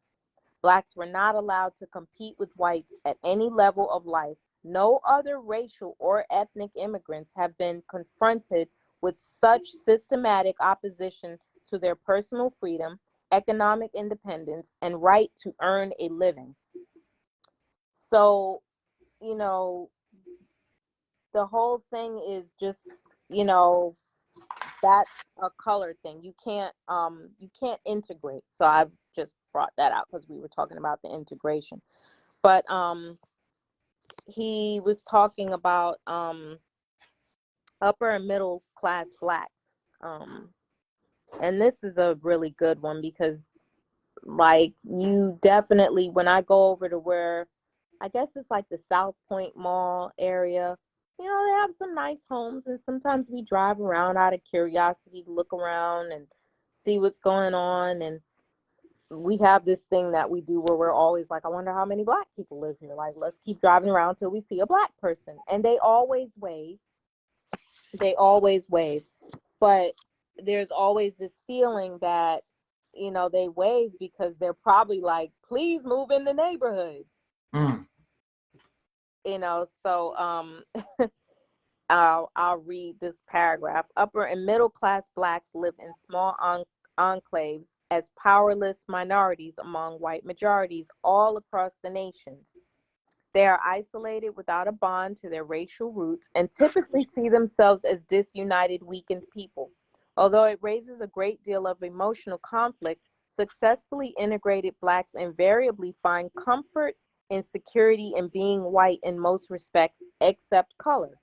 Blacks were not allowed to compete with whites at any level of life. No other racial or ethnic immigrants have been confronted with such systematic opposition to their personal freedom, economic independence, and right to earn a living. So, the whole thing is just, that's a color thing. You can't integrate. So I've just brought that out because we were talking about the integration. But he was talking about upper and middle class Blacks. And this is a really good one because, like, you definitely, when I go over to where, I guess it's like the South Point Mall area, they have some nice homes, and sometimes we drive around out of curiosity to look around and see what's going on. And we have this thing that we do where we're always like, I wonder how many Black people live here. Like, let's keep driving around till we see a Black person. And they always wave. They always wave. But there's always this feeling that, they wave because they're probably like, please move in the neighborhood. Mm. So I'll read this paragraph. Upper and middle class Blacks live in small enclaves as powerless minorities among white majorities all across the nations. They are isolated without a bond to their racial roots and typically see themselves as disunited, weakened people. Although it raises a great deal of emotional conflict, successfully integrated Blacks invariably find comfort and security in being white in most respects, except color.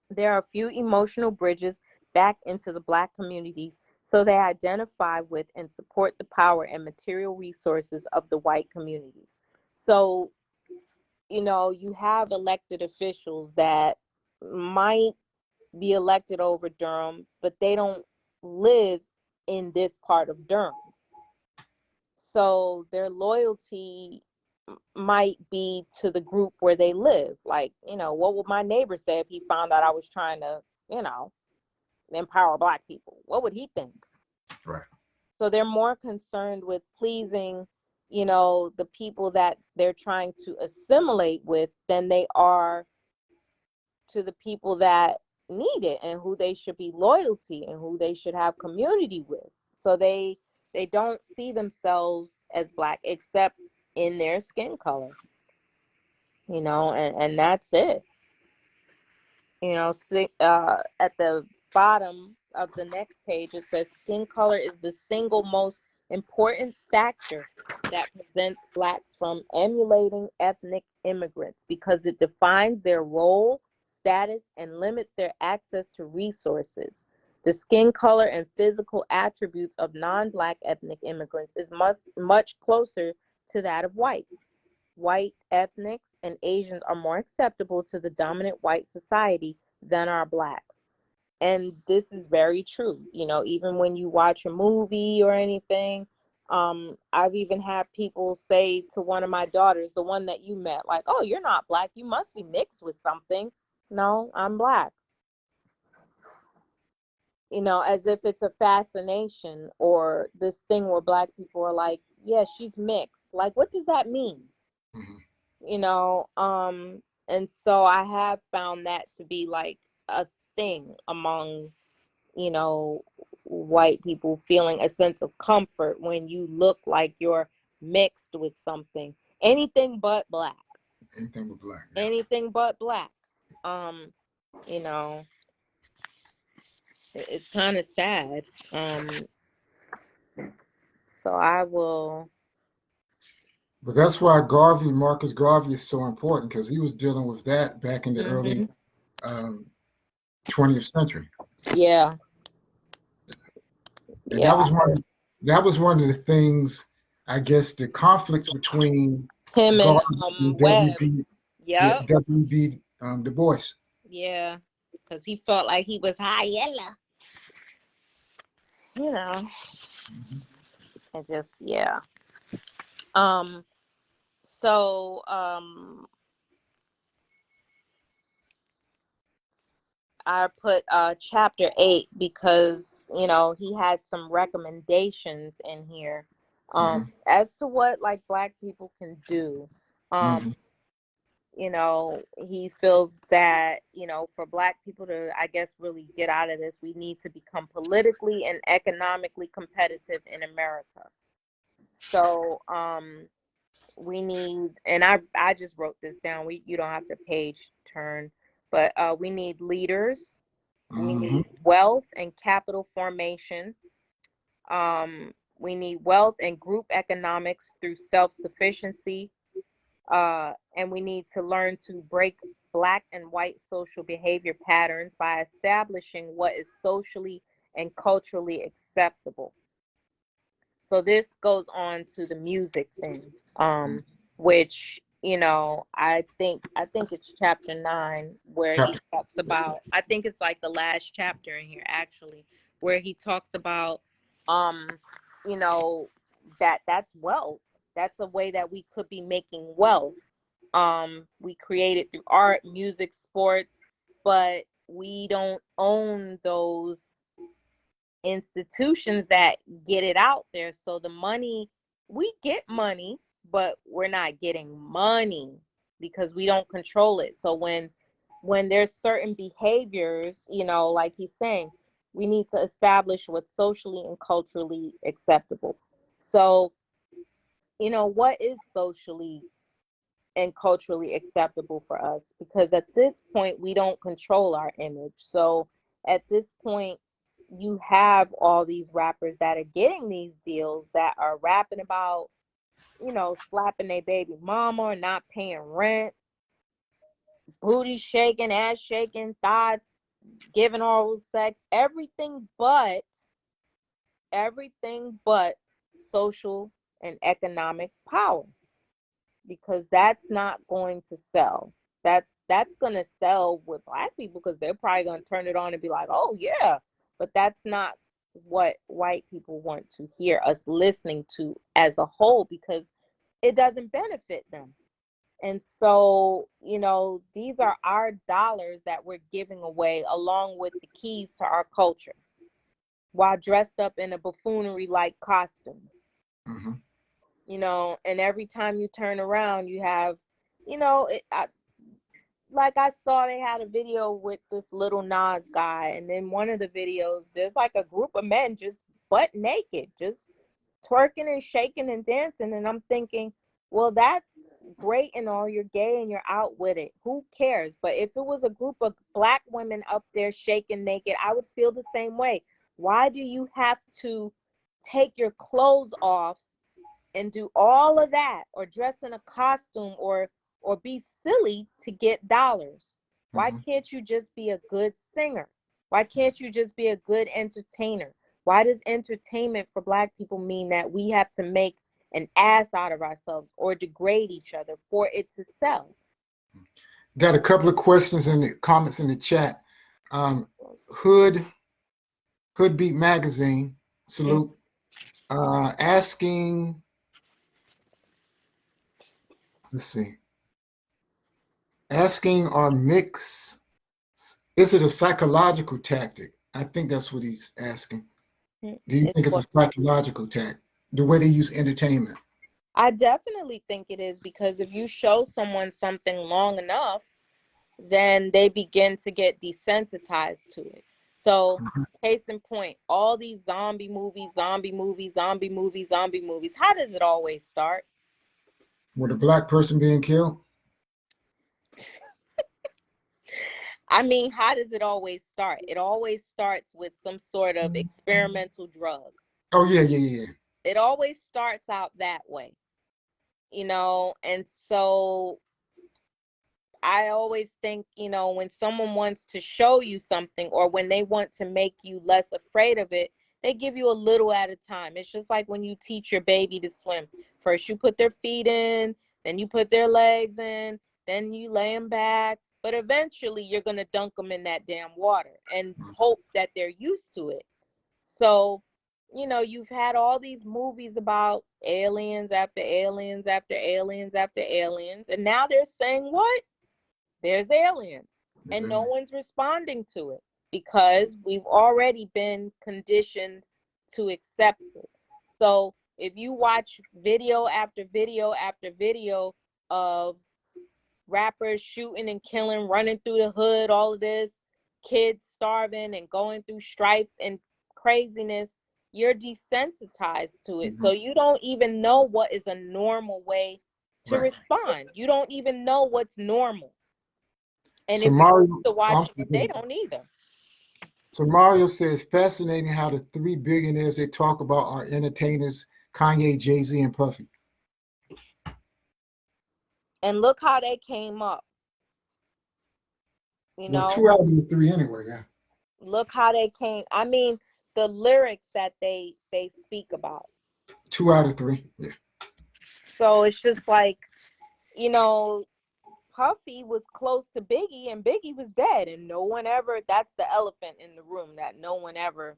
There are few emotional bridges back into the Black communities, so they identify with and support the power and material resources of the white communities. So, you have elected officials that might be elected over Durham, but they don't live in this part of Durham. So their loyalty might be to the group where they live. Like, what would my neighbor say if he found out I was trying to, empower Black people? What would he think? Right. So they're more concerned with pleasing, the people that they're trying to assimilate with than they are to the people that need it and who they should be loyalty and who they should have community with. So they don't see themselves as Black except in their skin color, and that's it. At the bottom of the next page, it says skin color is the single most important factor that prevents Blacks from emulating ethnic immigrants because it defines their role, status, and limits their access to resources. The skin color and physical attributes of non-Black ethnic immigrants is much closer to that of whites. White ethnics and Asians are more acceptable to the dominant white society than are Blacks. And this is very true. Even when you watch a movie or anything, I've even had people say to one of my daughters, the one that you met, like, oh, you're not Black. You must be mixed with something. No, I'm Black. As if it's a fascination or this thing where Black people are like, yeah, she's mixed. Like, what does that mean? Mm-hmm. And so I have found that to be like a thing among, white people, feeling a sense of comfort when you look like you're mixed with something. Anything but Black. Anything but Black. Yeah. Anything but Black. Um, you know, it's kind of sad. So I will. But that's why Marcus Garvey is so important because he was dealing with that back in the early 20th century. Yeah. And Yeah. that was one of the things, I guess, the conflicts between Him and Garvey and Webb. W.B. Yep. W.B. Du Bois. Yeah, because he felt like he was high yellow. Mm-hmm. And just, yeah. So I put chapter 8 because he has some recommendations in here as to what like Black people can do. He feels that for Black people to, I guess, really get out of this, we need to become politically and economically competitive in America. So we need, and I just wrote this down, you don't have to page turn, but we need leaders. We need wealth and capital formation. We need wealth and group economics through self-sufficiency. And we need to learn to break Black and white social behavior patterns by establishing what is socially and culturally acceptable. So this goes on to the music thing, which I think it's chapter 9 where he talks about. I think it's like the last chapter in here actually, where he talks about, that's wealth. That's a way that we could be making wealth. We create it through art, music, sports, but we don't own those institutions that get it out there. So the money, we get money, but we're not getting money because we don't control it. So when there's certain behaviors, like he's saying, we need to establish what's socially and culturally acceptable. So what is socially and culturally acceptable for us, because at this point we don't control our image. So at this point, you have all these rappers that are getting these deals that are rapping about, slapping their baby mama or not paying rent, booty shaking, ass shaking, thighs giving oral sex, everything but social and economic power, because that's not going to sell. That's going to sell with Black people because they're probably going to turn it on and be like, oh yeah, but that's not what white people want to hear us listening to as a whole, because it doesn't benefit them. And so, these are our dollars that we're giving away along with the keys to our culture while dressed up in a buffoonery like costume. Mm-hmm. And every time you turn around, you have, like I saw they had a video with this little Nas guy, and then one of the videos, there's like a group of men just butt naked, just twerking and shaking and dancing. And I'm thinking, well, that's great and all, you're gay and you're out with it. Who cares? But if it was a group of Black women up there shaking naked, I would feel the same way. Why do you have to take your clothes off and do all of that, or dress in a costume, or be silly to get dollars? Why Mm-hmm. can't you just be a good singer? Why can't you just be a good entertainer? Why does entertainment for Black people mean that we have to make an ass out of ourselves or degrade each other for it to sell? Got a couple of questions in the comments in the chat. Hood Beat Magazine, salute, asking, let's see, asking are mix, is it a psychological tactic? I think that's what he's asking. Do you think it's a psychological tactic, the way they use entertainment? I definitely think it is, because if you show someone something long enough, then they begin to get desensitized to it. So, case in point, all these zombie movies, how does it always start? With a Black person being killed? I mean, how does it always start? It always starts with some sort of experimental drug. Oh, yeah. It always starts out that way, and so I always think, when someone wants to show you something, or when they want to make you less afraid of it, they give you a little at a time. It's just like when you teach your baby to swim. First, you put their feet in, then you put their legs in, then you lay them back. But eventually, you're going to dunk them in that damn water and hope that they're used to it. So, you've had all these movies about aliens after aliens after aliens after aliens. And now they're saying, what? There's aliens, and no one's responding to it because we've already been conditioned to accept it. So if you watch video after video after video of rappers shooting and killing, running through the hood, all of this, kids starving and going through strife and craziness, you're desensitized to it. So you don't even know what is a normal way to respond. You don't even know what's normal. And so if Mario, you to watch it, they don't either. So Mario says, fascinating how the three billionaires they talk about are entertainers: Kanye, Jay-Z, and Puffy. And look how they came up. Well, two out of the three anyway, yeah. Look how they came. I mean, the lyrics that they speak about. 2 out of 3, yeah. So it's just like, Puffy was close to Biggie, and Biggie was dead, and no one ever, that's the elephant in the room that no one ever,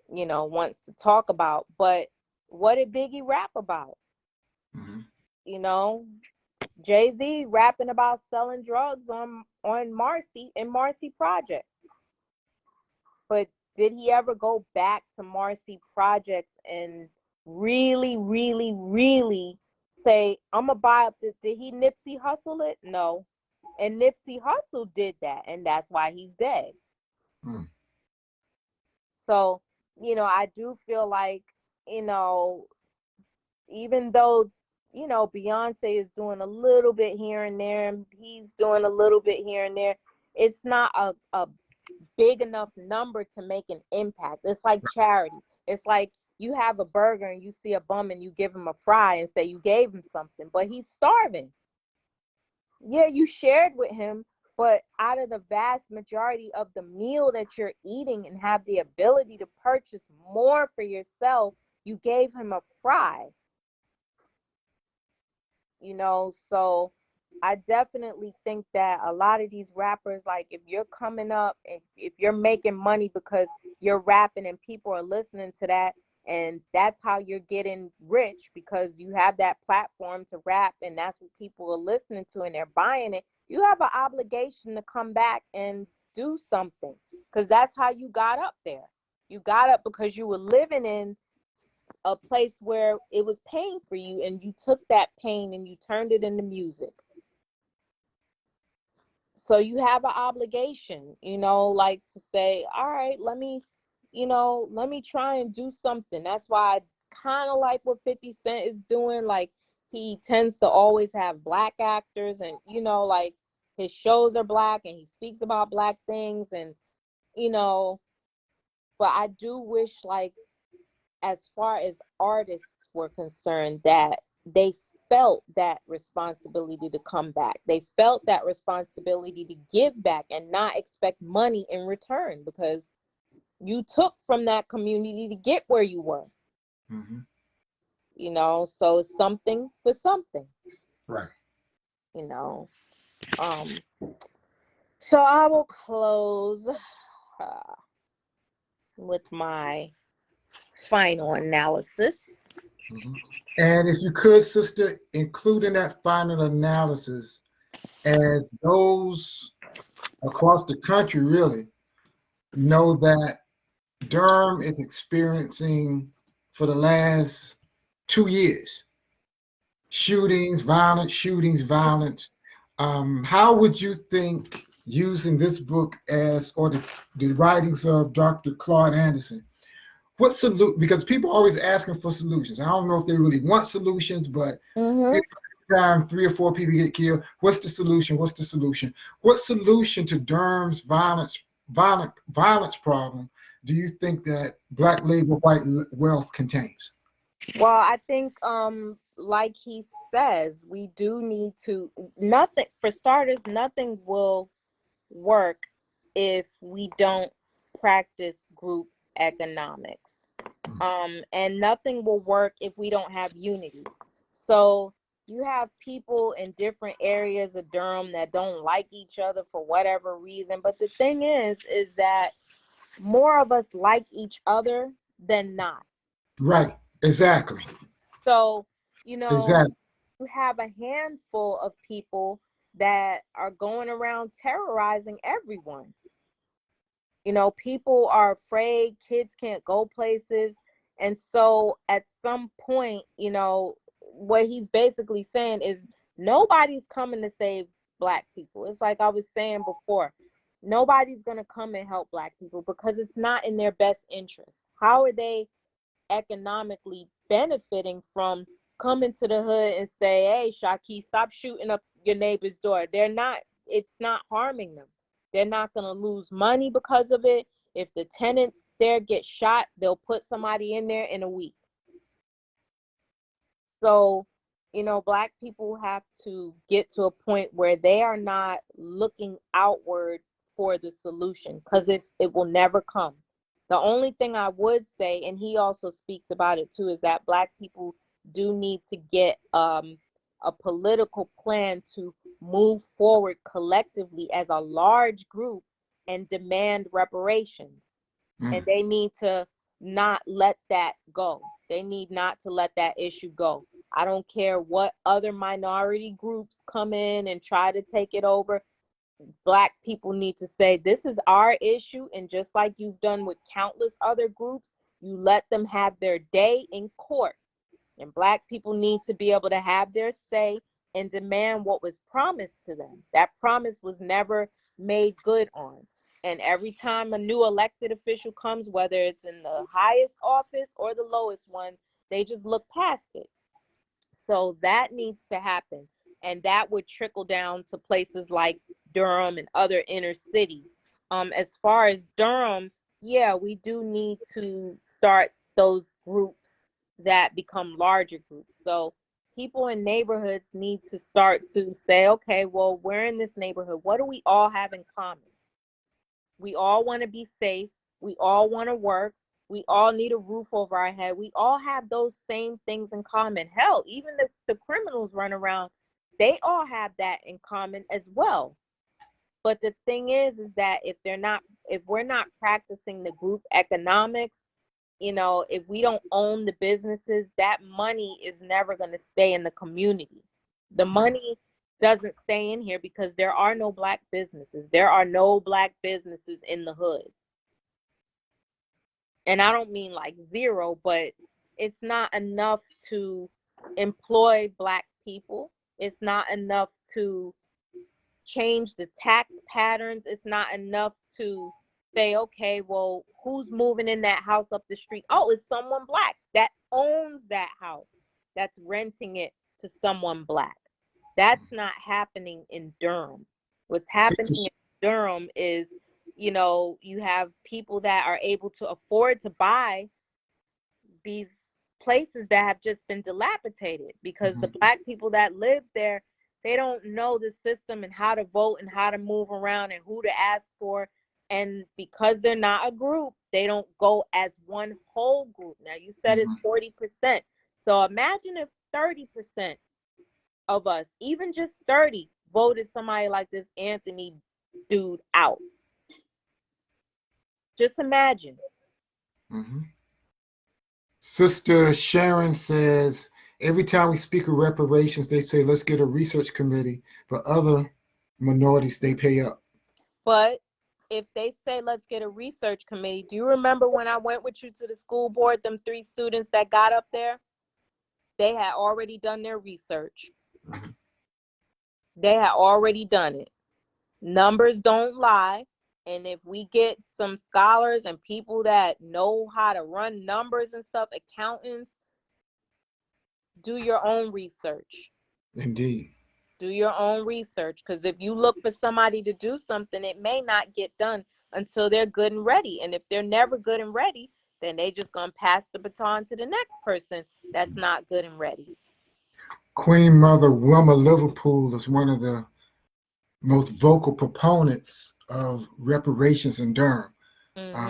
wants to talk about. But what did Biggie rap about? Jay-Z rapping about selling drugs on Marcy and Marcy Projects. But did he ever go back to Marcy Projects and really, really, really say, I'm going to buy up this? Did he Nipsey Hussle it? No. And Nipsey Hussle did that, and that's why he's dead. So, I do feel like, even though, Beyonce is doing a little bit here and there, and he's doing a little bit here and there, it's not a big enough number to make an impact. It's like charity. It's like you have a burger and you see a bum and you give him a fry and say you gave him something, but he's starving. Yeah, you shared with him, but out of the vast majority of the meal that you're eating and have the ability to purchase more for yourself, you gave him a fry. So I definitely think that a lot of these rappers, like if you're coming up and if you're making money because you're rapping and people are listening to that, and that's how you're getting rich because you have that platform to rap and that's what people are listening to and they're buying it, you have an obligation to come back and do something, because that's how you got up there. You got up because you were living in a place where it was pain for you, and you took that pain and you turned it into music. So you have an obligation, like to say, all right, let me try and do something. That's why I kind of like what 50 Cent is doing. Like, he tends to always have black actors, and like his shows are black and he speaks about black things, and but I do wish, like, as far as artists were concerned, that they felt that responsibility to come back. They felt that responsibility to give back and not expect money in return, because you took from that community to get where you were. Mm-hmm. So it's something for something. Right. So I will close with my final analysis. Mm-hmm. And if you could, sister, include in that final analysis, as those across the country really know that Durham is experiencing for the last 2 years shootings, violence. How would you think using this book or the writings of Dr. Claud Anderson, because people are always asking for solutions. I don't know if they really want solutions, but every time 3 or 4 people get killed, what's the solution? What's the solution? What solution to Durham's violence problem do you think that Black labor white wealth contains? Well, I think like he says, we do need to, nothing, for starters, nothing will work if we don't practice group economics. And nothing will work if we don't have unity. So you have people in different areas of Durham that don't like each other for whatever reason. But the thing is that more of us like each other than not. Right. Exactly. So, Exactly. you have a handful of people that are going around terrorizing everyone. People are afraid, kids can't go places. And so at some point, what he's basically saying is nobody's coming to save Black people. It's like I was saying before, nobody's going to come and help Black people because it's not in their best interest. How are they economically benefiting from coming to the hood and say, hey, Shaki, stop shooting up your neighbor's door? It's not harming them. They're not going to lose money because of it. If the tenants there get shot, they'll put somebody in there in a week. So, Black people have to get to a point where they are not looking outward for the solution, because it will never come. The only thing I would say, and he also speaks about it too, is that Black people do need to get a political plan to move forward collectively as a large group and demand reparations. And they need to not let that go. They need not to let that issue go. I don't care what other minority groups come in and try to take it over. Black people need to say, this is our issue. And just like you've done with countless other groups, you let them have their day in court. And Black people need to be able to have their say and demand what was promised to them. That promise was never made good on. And every time a new elected official comes, whether it's in the highest office or the lowest one, they just look past it. So that needs to happen. And that would trickle down to places like Durham and other inner cities. As far as Durham, yeah, we do need to start those groups that become larger groups. So people in neighborhoods need to start to say, okay, well, we're in this neighborhood. What do we all have in common? We all want to be safe. We all want to work. We all need a roof over our head. We all have those same things in common. Hell, even the criminals run around, they all have that in common as well. But the thing is that if we're not practicing the group economics, if we don't own the businesses, that money is never going to stay in the community. The money doesn't stay in here because there are no black businesses. There are no black businesses in the hood. And I don't mean like zero, but it's not enough to employ black people. It's not enough to change the tax patterns. It's not enough to say, okay, well, who's moving in that house up the street? Oh, it's someone black that owns that house, that's renting it to someone black. That's not happening in Durham. What's happening in Durham is, you have people that are able to afford to buy these places that have just been dilapidated because the black people that live there, they don't know the system and how to vote and how to move around and who to ask for. And because they're not a group, they don't go as one whole group. Now, you said it's 40%. So imagine if 30% of us, even just 30, voted somebody like this Anthony dude out. Just imagine. Sister Sharyn says, every time we speak of reparations, they say, let's get a research committee. But other minorities, they pay up. But if they say, let's get a research committee, do you remember when I went with you to the school board, them 3 students that got up there? They had already done their research. They had already done it. Numbers don't lie. And if we get some scholars and people that know how to run numbers and stuff, accountants, do your own research. Indeed. Do your own research. Because if you look for somebody to do something, it may not get done until they're good and ready. And if they're never good and ready, then they just gonna pass the baton to the next person that's not good and ready. Queen Mother Wilma Liverpool is one of the most vocal proponents of reparations in Durham.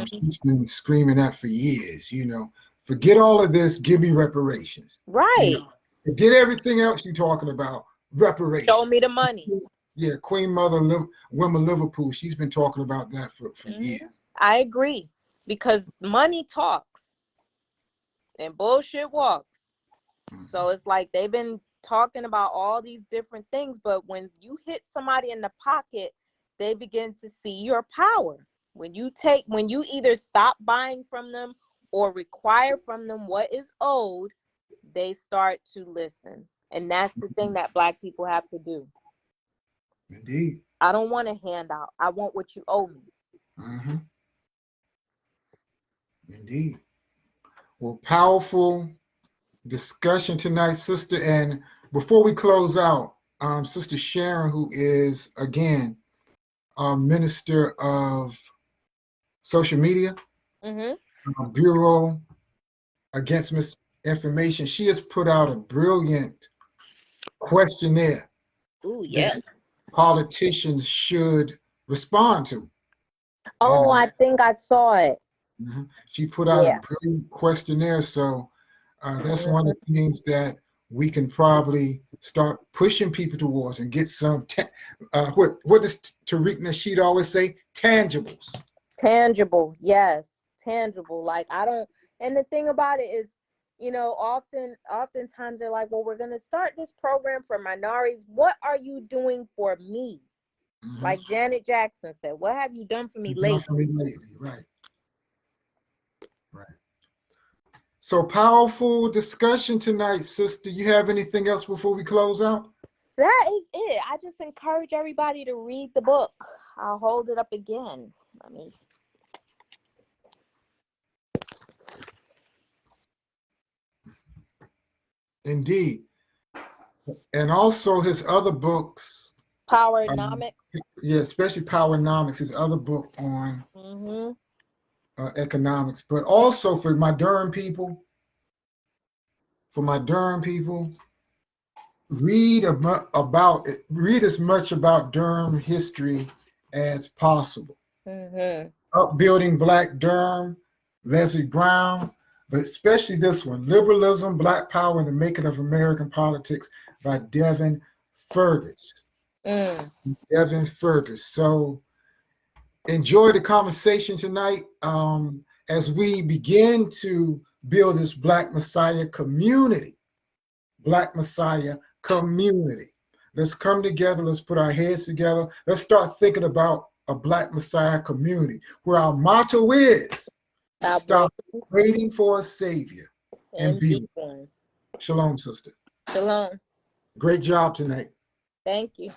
She's been screaming that for years, forget all of this, give me reparations. Right. Forget everything else you're talking about, reparations. Show me the money. Yeah, Queen Mother Wilma Liverpool, she's been talking about that for years. I agree, because money talks and bullshit walks. So it's like they've been talking about all these different things, but when you hit somebody in the pocket, they begin to see your power. When you either stop buying from them or require from them what is owed, they start to listen. And that's the thing that black people have to do. Indeed. I don't want a handout. I want what you owe me. Indeed. Well, powerful discussion tonight, sister. And before we close out, Sister Sharyn, who is, again, our Minister of Social Media, Bureau Against Misinformation, she has put out a brilliant questionnaire that politicians should respond to. Oh, I think I saw it. She put out a brilliant questionnaire, so that's one of the things that we can probably start pushing people towards and get some, what does Tariq Nasheed always say? Tangibles. Tangible, yes, tangible. Like, and the thing about it is, oftentimes they're like, well, we're going to start this program for minorities. What are you doing for me? Like Janet Jackson said, what have you done for me lately? Right. So powerful discussion tonight, sister. You have anything else before we close out? That is it. I just encourage everybody to read the book. I'll hold it up again. Indeed. And also his other books. Powernomics. Yeah, especially Powernomics, his other book on economics. But also for my Durham people, read as much about Durham history as possible. Upbuilding Black Durham, Leslie Brown, but especially this one, Liberalism, Black Power, and the Making of American Politics by Devin Fergus. Devin Fergus. So enjoy the conversation tonight as we begin to build this Black Messiah community. Black Messiah community. Let's come together. Let's put our heads together. Let's start thinking about a Black Messiah community where our motto is stop waiting for a savior and be one. Shalom, sister. Shalom. Great job tonight. Thank you.